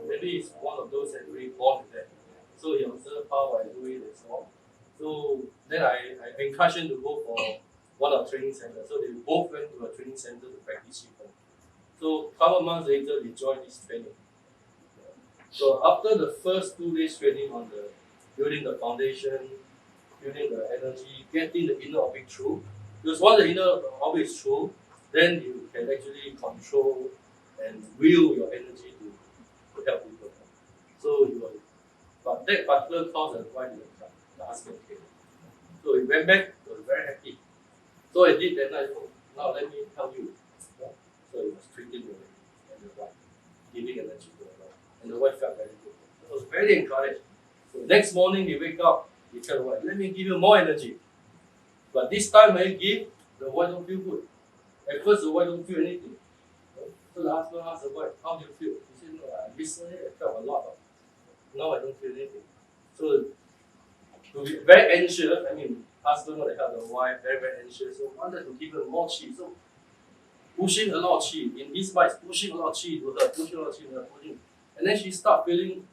Maybe he's one of those that really born with that. So he observed how I do it and so on. So then I encouraged him to go for one of the training centers. So they both went to a training center to practice Qigong. So a couple of months later, they joined this training. So after the first 2 days training on the building the foundation, building the energy, getting the inner orbit through, because once the inner orbit is through, then you can actually control and will your energy to help people. So you will, but that particular course and why didn't come. The husband came. So he went back, he was very happy. So I did that night, oh, now let me tell you. So he was treating the lady and the wife, giving energy to the wife. And the wife felt very good. I was very encouraged. So next morning he wake up, he tell the wife, let me give you more energy. But this time when you give, the wife don't feel good. At first the wife don't feel anything. So the husband asked the wife, how do you feel? He said, no, recently I felt a lot. Now I don't feel anything. So to be very anxious, I mean, husband want to help the wife, very, very anxious. So wanted to give her more chi. So pushing a lot of chi. In his mind, pushing a lot of chi to her, pushing a lot of chi to her, pushing. And then she start feeling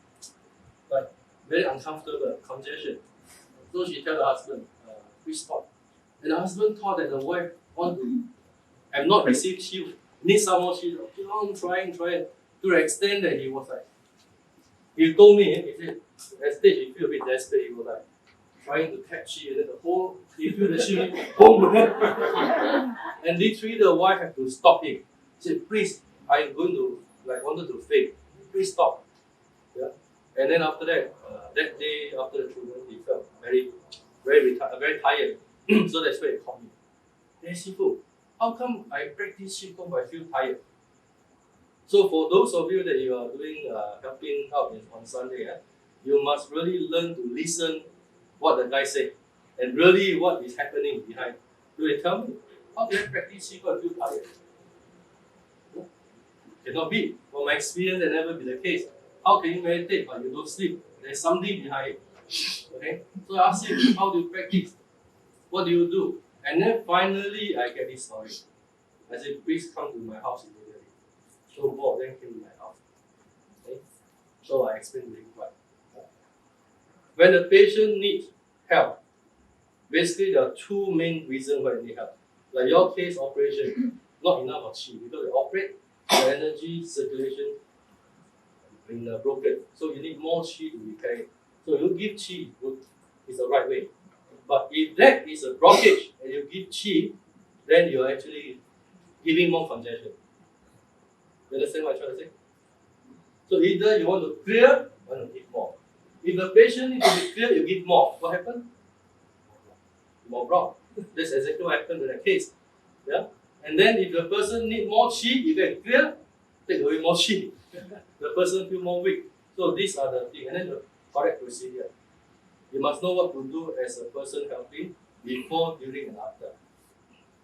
like very uncomfortable, congestion. So she tell the husband, please stop. And the husband thought that the wife want to have not received chi, need some more chi. Okay, I'm trying. To the extent that he was like, he told me, he said, at stage he feel a bit desperate, he was like trying to tap chi, and then the whole, he feel the chi, boom. And literally the wife had to stop him. She said, please, I'm going to, like, wanted to faint. Please stop. Yeah. And then after that, that day after the treatment, he felt very tired. So that's why he called me. Hey Sifu, how come I practice Qigong but I feel tired? So for those of you that you are doing helping out on Sunday, you must really learn to listen what the guy say and really what is happening behind. Do they tell me, how can I practice Qigong and feel tired? No, cannot be. From my experience, that never be the case. How can you meditate but you don't sleep? There's something behind it. Okay? So I asked him, how do you practice? What do you do? And then finally I get this story. I said, please come to my house immediately. So both of them came to my house. Okay? So I explained to him why. When the patient needs help, basically there are 2 main reasons why they need help. Like your case, operation, not enough of chi because they operate, the energy circulation in broken. So you need more chi to repair it. So you give chi, good, is the right way. But if that is a blockage and you give chi, then you're actually giving more congestion. You understand what I'm trying to say? So either you want to clear or you want to give more. If the patient needs to be cleared, you give more. What happened? More block. That's exactly what happened in the case. Yeah? And then if the person needs more chi, you can clear, take away more chi. The person feel more weak. So these are the things. And then the correct procedure. You must know what to do as a person helping before, during, and after.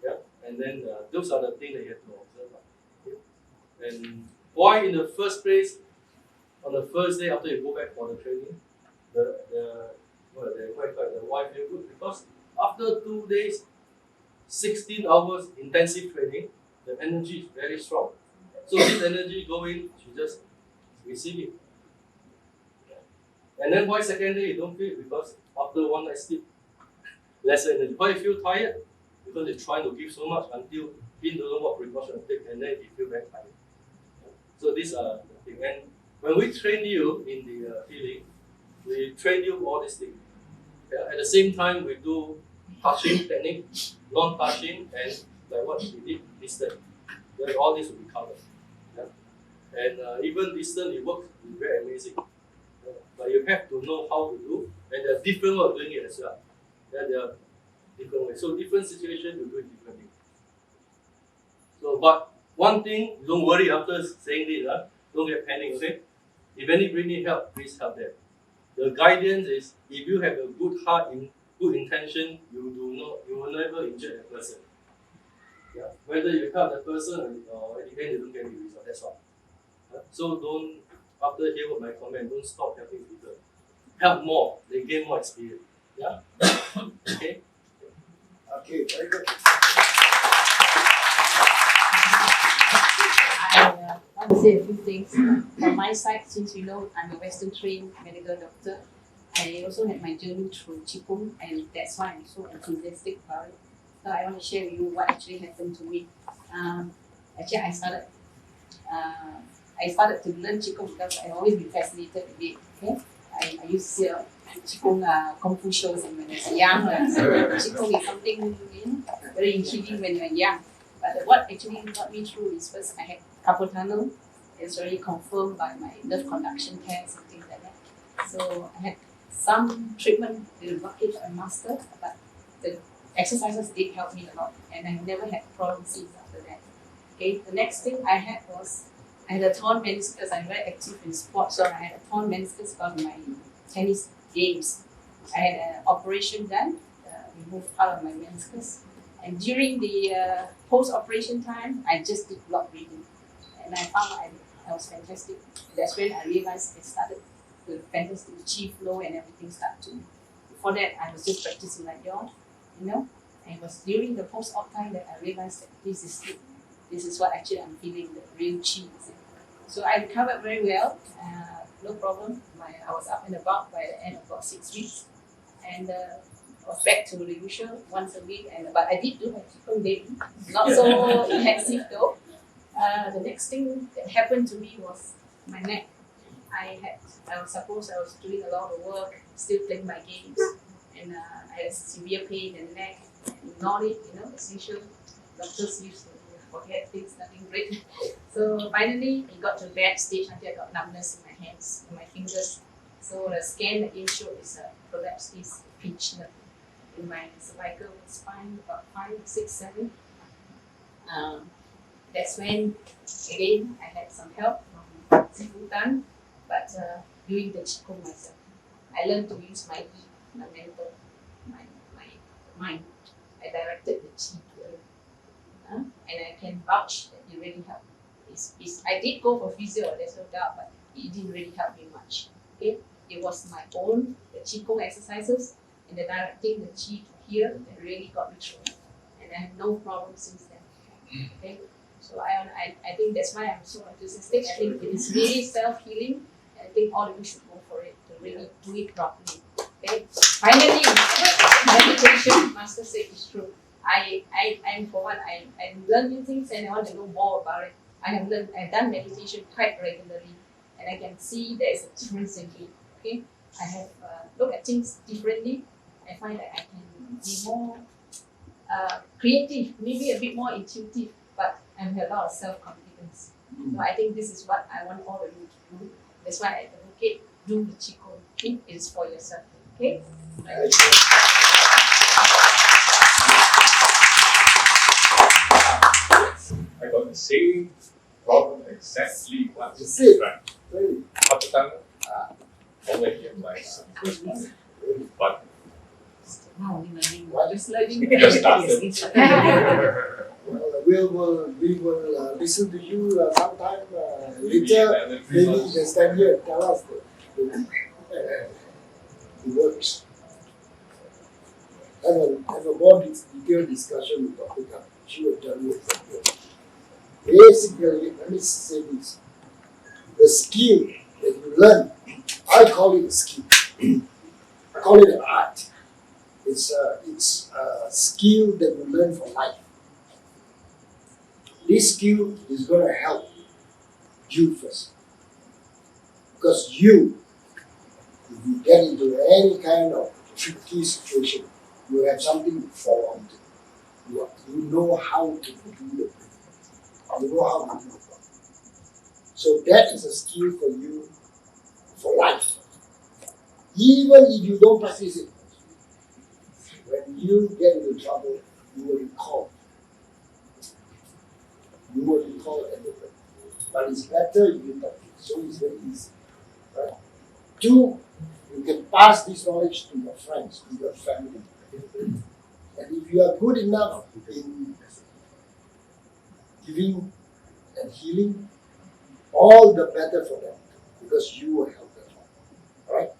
Yeah? And then those are the things that you have to observe. Okay? And why in the first place, on the first day after you go back for the training, the wife feel good? Because after 2 days, 16 hours intensive training, the energy is very strong. So this energy going, she just receive it. And then why second day you don't feel? Because after one night sleep, less energy. Why you feel tired? Because you're trying to give so much until you don't know what precaution to take, and then you feel very tired. So these are the things. And when we train you in the healing, we train you all these things. Yeah? At the same time, we do touching technique, non-touching, and like what we did, distance. Then all this will be covered. Yeah? And even distance, it works very amazing. But you have to know how to do, and there are different ways of doing it as well. There are different ways. So different situations you do it differently. So, but one thing, don't worry after saying this, don't get panic, okay? If anybody need help, please help them. The guidance is, if you have a good heart, good intention, you will never injure that person. Yeah? Whether you help the person or at the end you don't get the result, that's all. So don't, after hear what my comment, don't stop helping people. Help more, they gain more experience. Yeah? Okay? Okay, very good. I want to say a few things. From my side, since you know I'm a Western trained medical doctor, I also had my journey through Qigong, and that's why I'm so enthusiastic about it. So I want to share with you what actually happened to me. Actually, I started to learn Qigong because I've always been fascinated with it. Okay, I used to see Qigong kung fu shows when I was young. So Qigong is something very intriguing when you're young. But what actually got me through is first I had carpal tunnel. It's already confirmed by my nerve conduction test and things like that. So I had some treatment with the blockage I mastered, but the exercises did help me a lot, and I never had problems since after that. Okay, the next thing I had was I had a torn meniscus. I'm very active in sports, so I had a torn meniscus from my tennis games. I had an operation done, removed part of my meniscus, and during the post-operation time, I just did block breathing, and I found I was fantastic. That's when I realized I started the fantastic chi flow and everything started to. Before that, I was just practicing like y'all, you know. And it was during the post-op time that I realized that this is it. This is what actually I'm feeling, the real chi. So I recovered very well, no problem. I was up and about by the end of about 6 weeks, and I was back to the usual once a week. But I did do my Qigong daily, not so intensive though. The next thing that happened to me was my neck. I was doing a lot of work, still playing my games, and I had severe pain in the neck. I ignored it, as usual. Doctors used to forget things, nothing great. So finally, it got to a bad stage until I got numbness in my hands and my fingers. So the scan again showed is a prolapsed pinch nerve in my cervical spine, about 5, 6, 7. That's when, again, I had some help from Sifu, but doing the Qigong myself. I learned to use my mental, my mind. I directed the Qi to it. And I can vouch that it really helped. I did go for physio, there's no doubt, but it didn't really help me much. Okay? It was my own, the Qigong exercises, and the directing the Qi to here that really got me through. And I have no problem since then. Okay? So I think that's why I'm so enthusiastic. I think it is really self-healing, and I think all of you should go for it to really do it properly. Okay? Finally, meditation, Master said is true. I'm for one, I learn new things and I want to know more about it. I've done meditation quite regularly, and I can see there is a difference in me. Okay, I have looked at things differently. I find that I can be more creative, maybe a bit more intuitive, but I have a lot of self-confidence. So I think this is what I want all of you to do. That's why I advocate do the Qigong. It is for yourself. Okay. I got the same problem exactly what you See? described. Carpal tunnel, over here, my but Just learning. just started. We will listen to you sometime later. Maybe you can stand here and tell us the works. Have a more detailed discussion with Dr. Kang. She will tell you exactly. Basically, let me say this. The skill that you learn, I call it a skill. I call it an art. It's a skill that you learn for life. This skill is going to help you first. Because if you get into any kind of tricky situation, you have something to fall onto. You know how to do the breathing. You know how to do it. So that is a skill for you for life. Even if you don't practice it, when you get into trouble, you will recall. You will recall everything. But it's better if you practice. So it's very easy. Right? 2, you can pass this knowledge to your friends, to your family. And if you are good enough in giving and healing, all the better for them, because you will help them. Alright?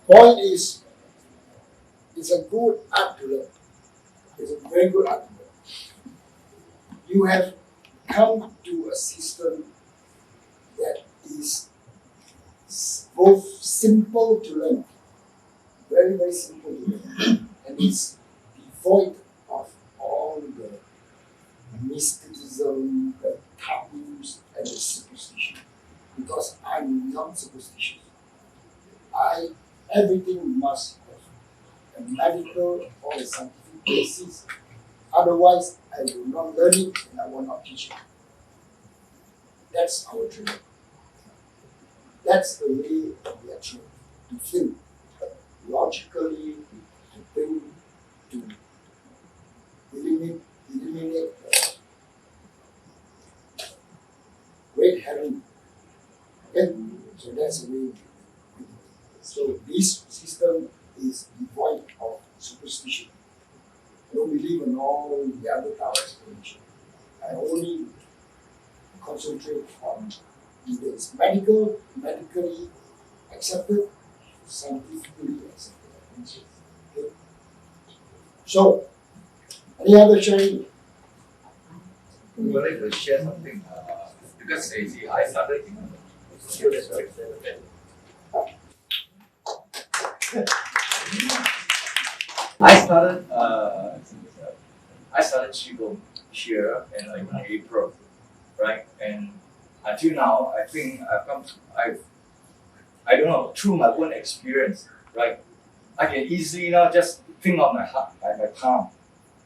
Point is, it's a good art to learn. It's a very good art to learn. You have come to a system that is both simple to learn, very, very simple to learn, and it's devoid of all the mysticism, the taboos, and the superstition. Because I'm not superstitious. Everything must have a medical or a scientific basis. Otherwise, I will not learn it and I will not teach it. That's our training. That's the way we are trained to think logically, to think, to eliminate red herring. Okay? So that's the way. So this system is devoid of superstition. I don't believe in all the other Tao explanation. I only concentrate on either it's medically accepted, scientifically accepted. Okay? So, any other sharing? We would like to share something because you see, I started in I started Qigong here in April, right? And until now, I think I don't know, through my own experience, right? I can easily now just think of my heart, like my palm,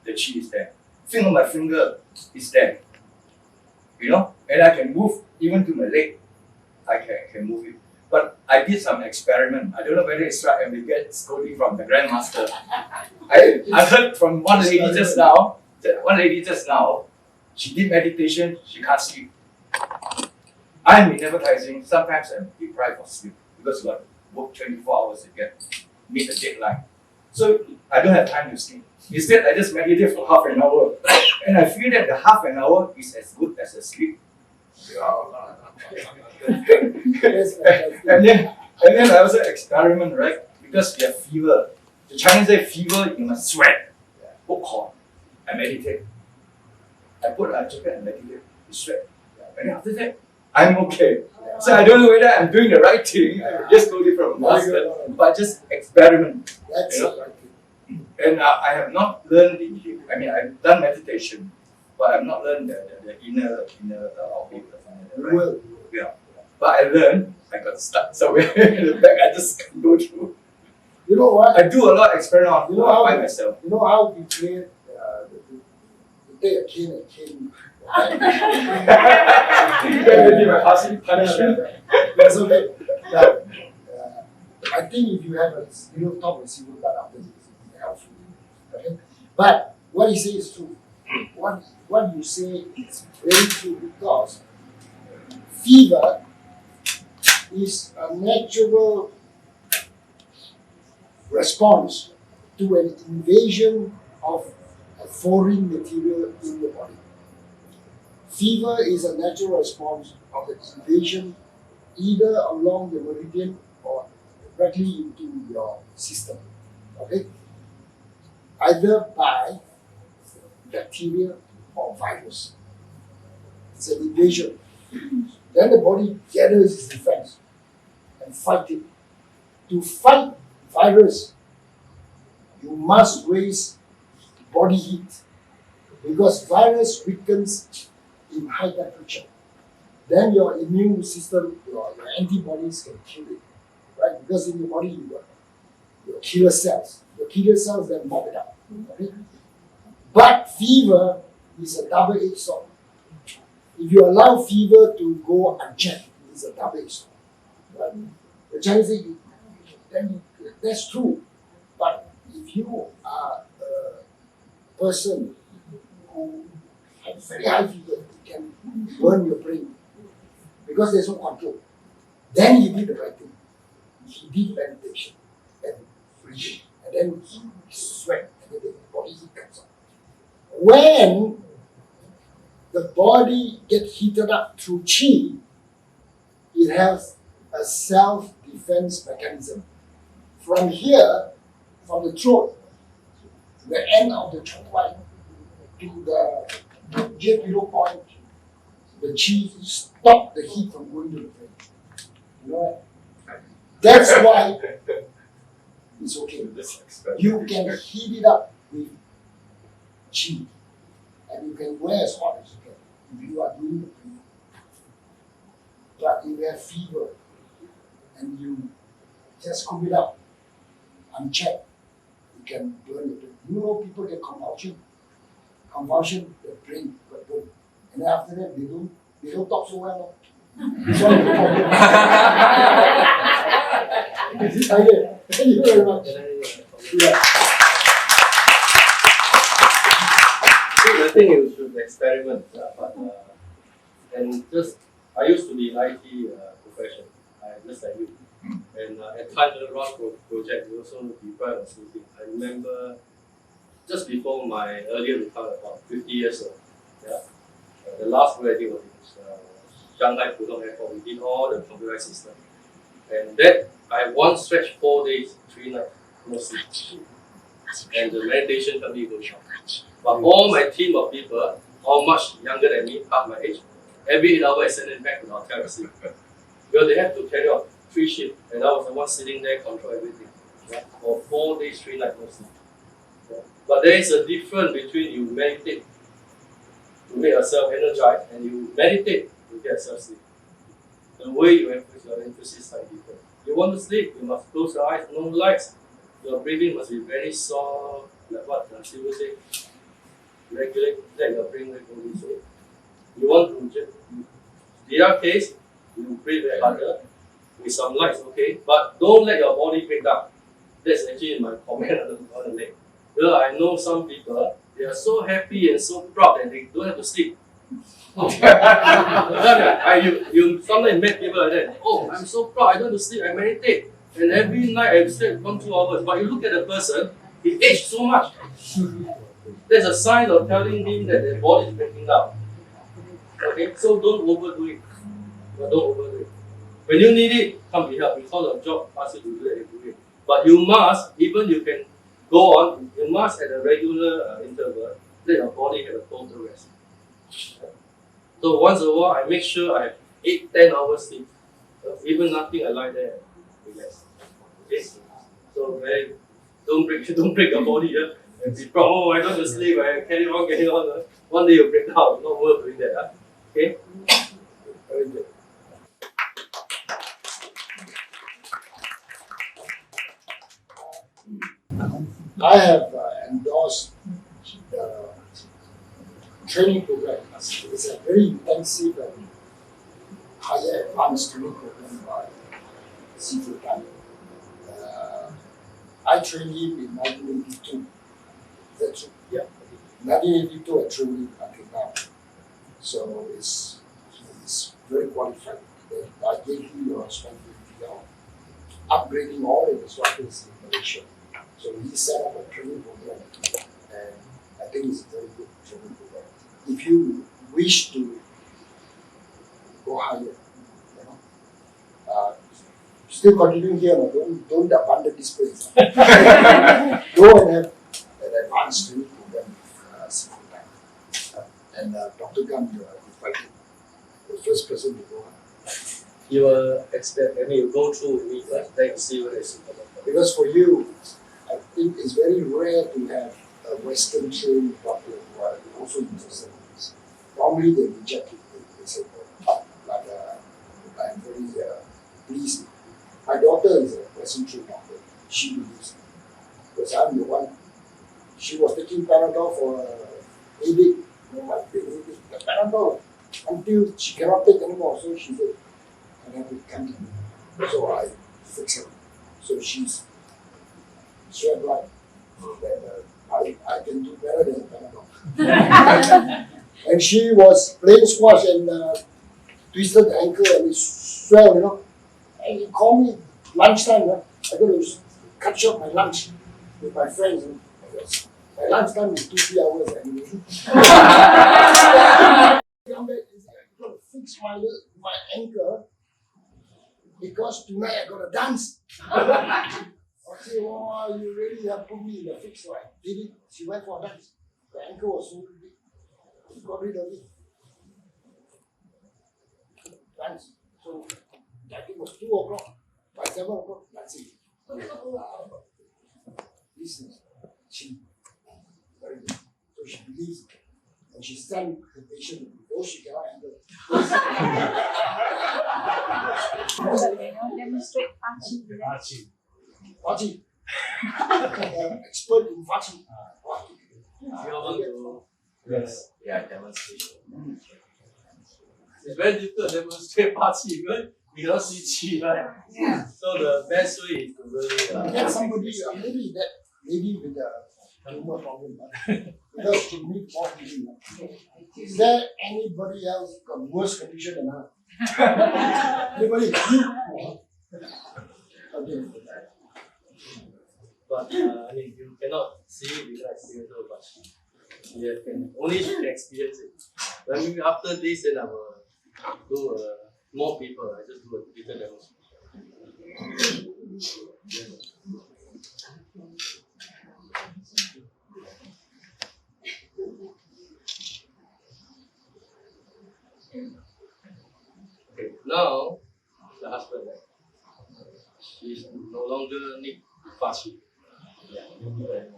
the chi is there. Think of my finger, is there. You know, and I can move even to my leg. I can move it. But I did some experiment. I don't know whether it's right, and we get scolding from the Grandmaster. I heard from one lady just now. She did meditation. She can't sleep. I'm in advertising. Sometimes I'm deprived of sleep because I work 24 hours to meet the deadline. So I don't have time to sleep. Instead, I just meditate for half an hour, and I feel that the half an hour is as good as a sleep. and then I also experiment, right? Because you have fever. The Chinese say fever, you must sweat. I meditate. I put a jacket and meditate. You sweat. And after that, I'm okay. So I don't know whether I'm doing the right thing. I just go different master, but just experiment. That's you know? And I have not learned I've done meditation, but I've not learned the inner right? Yeah. But I learned, I got stuck somewhere in the back, I just can't go through. You know what? I do a lot of experiment by myself. You know how we play, we take a cane and cane. Punishment. That's okay. Now, I think if you have a little talk with Sifu after this, it will help you. Okay? But what he says is true. What you say is very true because fever is a natural response to an invasion of a foreign material in the body. Fever is a natural response of the invasion either along the meridian or directly into your system. Okay? Either by bacteria or virus. It's an invasion. Then the body gathers its defense and fight it. To fight virus, you must raise body heat because virus weakens in high temperature. Then your immune system, your antibodies can kill it, right? Because in your body you got your killer cells. Your killer cells then mop it up. Okay? But fever is a double-edged sword. If you allow fever to go unchecked, it's a double-edged sword. Right? The Chinese say, then that's true. But if you are a person who has very high fever, it can burn your brain because there's no control. Then he did the right thing. He did meditation and breathing, and then he sweat, and then the body heat comes up. When the body gets heated up through qi, it has a self-defense mechanism. From here, from the throat, the end of the throat line to the jet below point, the qi stop the heat from going to the brain. You know that? That's why it's okay. You can heat it up with qi, and you can wear as hot as you can if you are doing the breathing. But if you have fever and you just cook it up unchecked, you can burn your brain. You know, people get convulsion, the brain got burned. And then after that, they don't talk so well. It's one of the problems. Okay, thank you very much. Yeah. I think you should experiment, and just I used to be in IT profession. I just like you. And at time the rock project, we also deprived of sleeping. I remember just before my earlier retirement, about 50 years old. Yeah, the last project I did was in Shanghai Pudong Airport. We did all the computerized system, and that I one stretch 4 days, 3 nights, no sleep, and the meditation company goes on. But all my team of people, all much younger than me, half my age, every 8 hours I send them back to the hotel to sleep. Because they have to carry out 3 shifts, and I was the one sitting there control everything. Yeah? For 4 days, 3 nights, no sleep. Yeah? But there is a difference between you meditate to make yourself energized and you meditate to get yourself sleep. The way you emphasis your emphasis is slightly different. You want to sleep, you must close your eyes, no lights. Your breathing must be very soft, like what Sifu say. Regulate, let your brain regulate. So you want to just, in our case, you breathe very harder with some lights, okay? But don't let your body break down. That's actually my comment on the leg. Because I know some people, they are so happy and so proud that they don't have to sleep. you sometimes met people like that. Oh, I'm so proud, I don't have to sleep, I meditate. And every night I sleep 1-2 hours. But you look at the person, he aged so much. There's a sign of telling him that the body is breaking down. Okay, so don't overdo it. But don't overdo it. When you need it, come be help. It's not your job, ask you to do that, you do it. But you must, even you can go on, you must at a regular interval, let your body have a total rest. So once in a while, I make sure I have 8-10 hours sleep. Even nothing, I lie there and relax. Okay? So don't break your body. Yeah? And be proud, oh, I don't have to sleep, I carry on. One day you'll break down, not worth doing that. Okay? Very good. I have endorsed the training program. It's a very intensive and higher advanced training program by Sifu. I trained him in 1982. That's true. Yeah. 1982 I trained him until now. So he's very qualified. I gave him a responsibility of upgrading all the instructors in Malaysia. So he set up a training program, and I think it's a very good training program. If you wish to go higher, still continuing here, don't abandon this place. Go and have an advanced training program and Dr. Gan invited the first person to go. You will expect, you go through with me, right? Then you see what is important. Because for you, I think it's very rare to have a Western trained doctor who are also interested in this. Normally they reject it, they say no. But I'm very pleased. My daughter is a Western trained doctor. She believes me. Because I'm the one. She was taking Panadol for headache. The Panadol until she cannot take anymore. So she said, I have to come to me. So I fix her. So she's like that I can do better than Panadol. And she was playing squash and twisted the ankle and it swelled, And he called me lunchtime, right? I'm going to cut short my lunch with my friends. My lunchtime is 2-3 hours anyway. Come back, I'm going to fix my ankle because tonight I got to dance. I said, oh, you really have put me in the fix, right? Did it? She went for a dance. The ankle was so big. She got rid of it. Dance. So I think it was 2 o'clock. By 7 o'clock, that's it. This is cheap. Very good. So she believes it. And she sent the patient, those she cannot handle. Demonstrate Fachi. Fachi. Expert in Fachi. You want to Yes. Yeah, demonstration. it's very difficult to demonstrate party because we cannot see chi, right? Yeah. So the best way is to really Get somebody, maybe that lady with the tumor problem, because she needs more healing. Is there anybody else got worse condition than her? Anybody? Okay. but I mean you cannot see it without experience of party. You can only experience it. Then maybe after this then I will do more people. I just do a little demonstration. Okay, now the husband, she's no longer need fashi.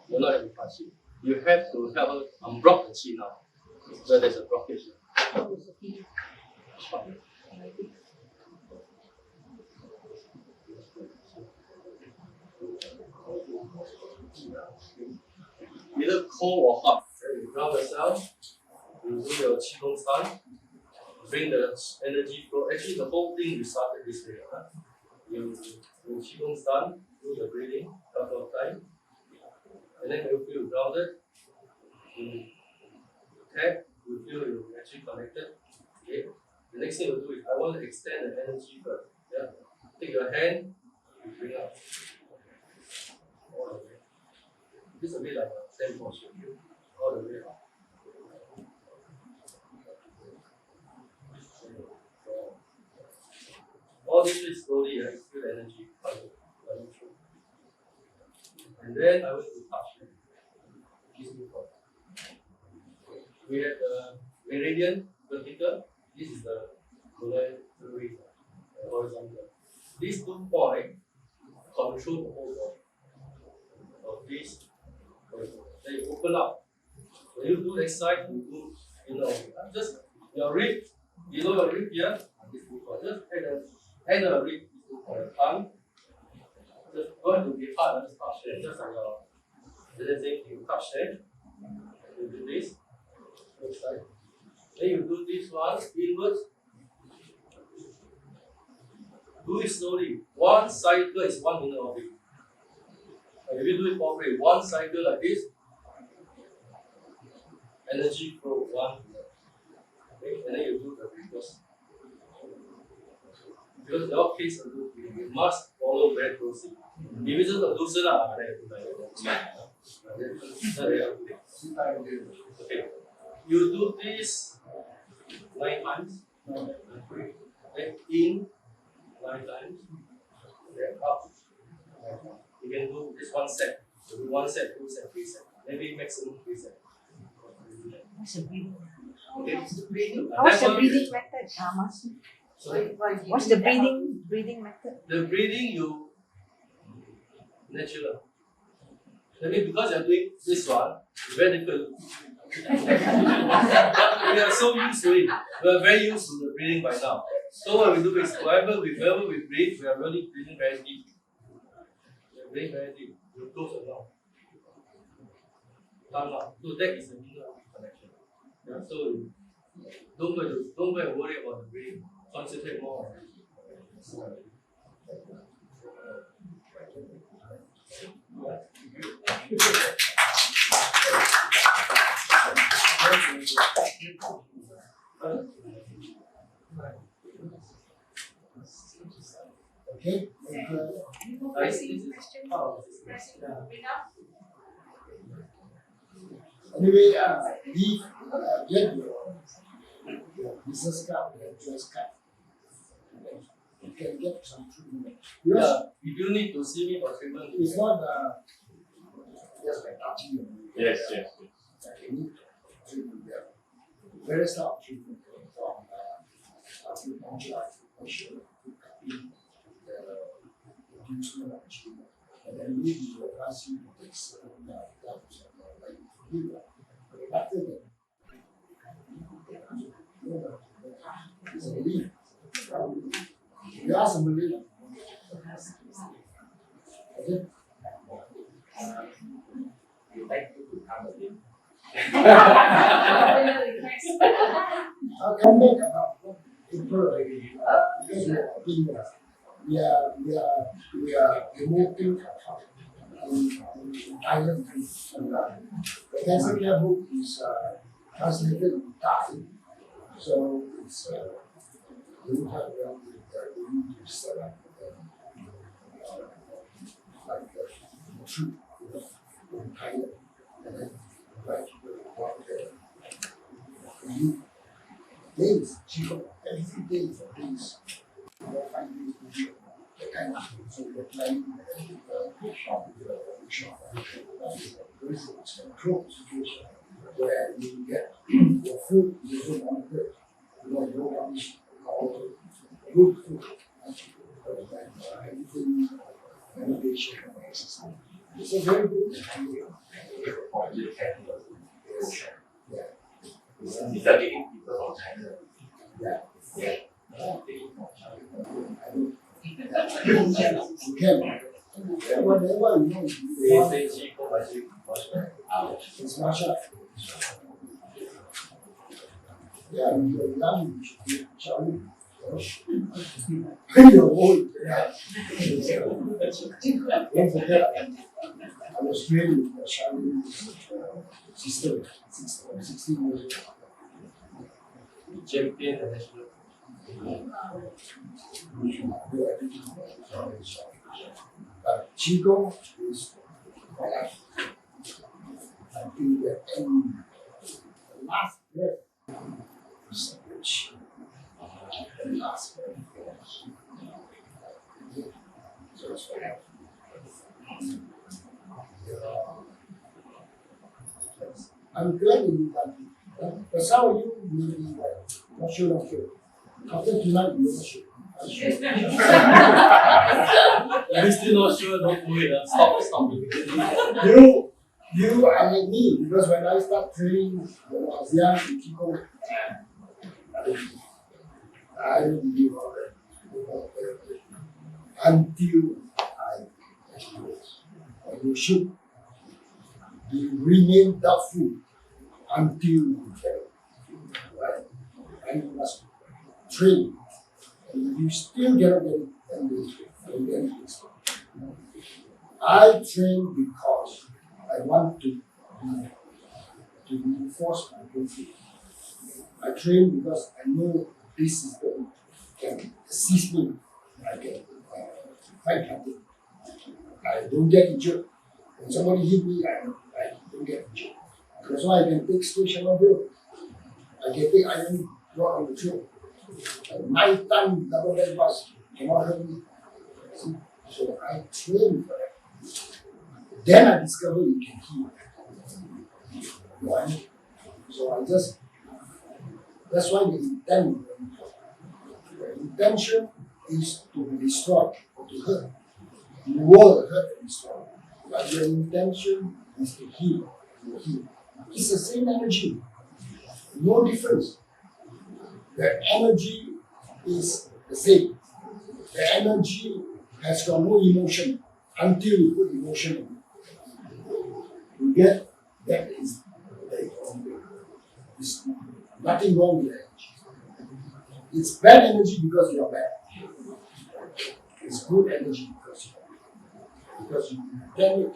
You're not having fashi. You have to help her unblock the chi now. Where there's a blockage. Either cold or hot. You ground yourself, you do your qigong stun, bring the energy flow. Actually, the whole thing you started this way. You qigong stun, do the breathing a couple of times, and then you feel grounded. You tap, you feel you actually connected. Okay. The next thing you do is I want to extend the energy first. Yeah. Take your hand, you bring up all the way. This is a bit like a sand motion. All the way up. All this way slowly, I feel the energy coming through. And then I want to touch it. We have the meridian vertical. This is the Malaya horizontal. These 2 points control the whole body of this horizontal. Then you open up. When you do exercise, you do, just your rib, below your rib here, this 2 points. Just hand the rib, this 2 points. Tongue, just going to be hard, just touch it. Just like the same thing, you touch it. You do this. Side. Then you do this one inwards. Do it slowly. One cycle is 1 minute of it. If you do it properly, one cycle like this, energy flow 1 minute. Okay? And then you do the reverse. Because in your case, you must follow very closely. If it's just a loosen up, okay. You do this 9 times. Then in 9 times. Then up. You can do this 1 set. You do 1 set, 2 set, 3 set. Maybe maximum 3 set. What's the breathing? Okay. What's the breathing method, Master? Sorry? What's the breathing method? The breathing you natural. I mean, because you're doing this one, it's very difficult. But we are so used to it. We are very used to the breathing by now. So what we do is wherever we breathe, we are really breathing very deep. We are breathing very deep. You close your mouth. Tongue out. So that is the inner connection. Yeah? So don't go and worry about the breathing. Concentrate more on it. Okay. Anyway, leave, get your business card, your address card. You can get some treatment. Because Yeah, you do need to see me for treatment. it's not just by touching your knee. Yes, yes, yes. You need treatment there. Various type of treatment from acupuncture, acupuncture, inducement of treatment. And then maybe you will ask you to take certain types of like healer. After that, it's a belief. You ask a Malaya. Okay? You like to become a leader. I'll comment about what people because we are remoting in Thailand. The cancer care book is translated in Thai, so it's we have we need to set up like a troop in Thailand, and then like you days, every day for days, 5 days to do the kind of thing. So we're planning workshop. There is a control situation where you get your food, you don't want to you don't want to good food, everything, meditation, and exercise. It's a very good experience. Yeah. It's a big people from China. Yeah. Yeah. You can. Whatever you know. It's Russia. Yeah, you're young, you should be shouting. When you're old, yeah. Don't forget, I was trained with a shouting sister, 16 years old. Champion and national. Chico is until the end, the last breath is rich. The last breath. So it's what happens. I'm glad you got it. But some of you will be like, not sure. After tonight, you're not sure. I'm still not sure, don't do it. Stop. You are like me, because when I start training when I was young in Chico, I didn't believe all that. Until I experience. You should remain doubtful until you get it. Right? And you must train. And if you still cannot get it, then I train because I want to reinforce my belief. I train because I know this system can assist me. I can fight something. I don't get injured. When somebody hit me, I don't get injured. That's why I can take station on road. I can take iron rod on the train. 9-ton double deck bus cannot hurt me. See? So I train for that. Then I discover you can heal. Right? So that's why the intention is to destroy or to hurt. You will hurt and destroy. But your intention is to heal. To heal. It's the same energy. No difference. The energy is the same. The energy has got no emotion until you put emotion in it. You get that is there's nothing wrong with the energy. It's bad energy because you are bad. It's good energy because you intend it.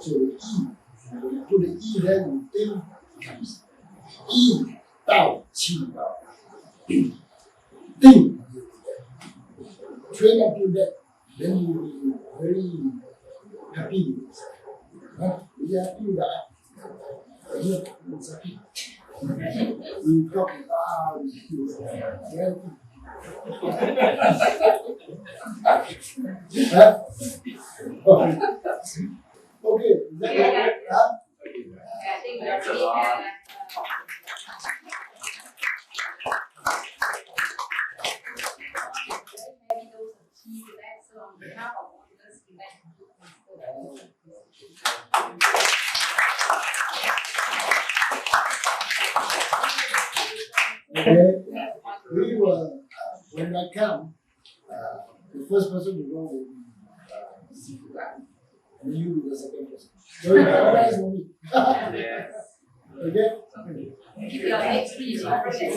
So the E, when you put the E there, you think it becomes E, Tao, Qi, Tao. Think. train until that, then you will be very happy. Huh? Be happy with that. It's happy. We talk huh? Okay. Is that Yeah. huh? I think we Thanks a already lot. had maybe those are key to that. So on behalf of all of us, we like to Okay. We will, when I come, the first person to go will be Sifu, and you will be the second person. So you can organize for me. Yes. Okay? if your next speech is already We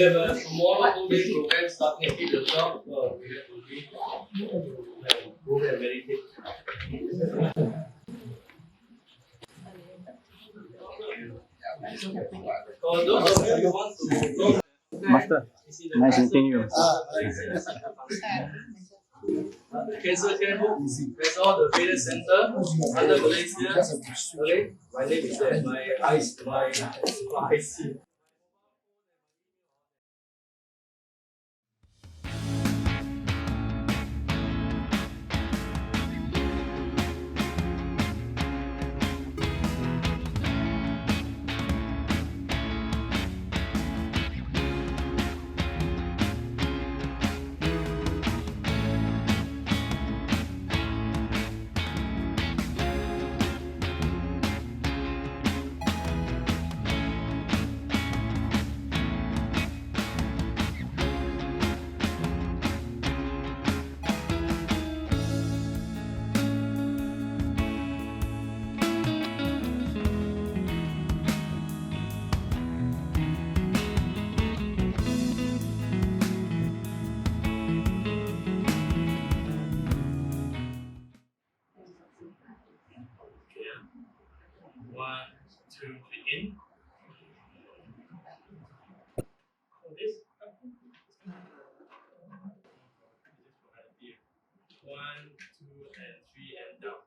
have a tomorrow full-day program starting at 8 o'clock. We have to read, go and meditate. For those of you who want to go, Master, nice meeting you. Cancer Care Book, that's all the various center under Malaysia. Okay, my name is there, my eyes, my eyes. One, two, three, in. This. One, two, and three, and down.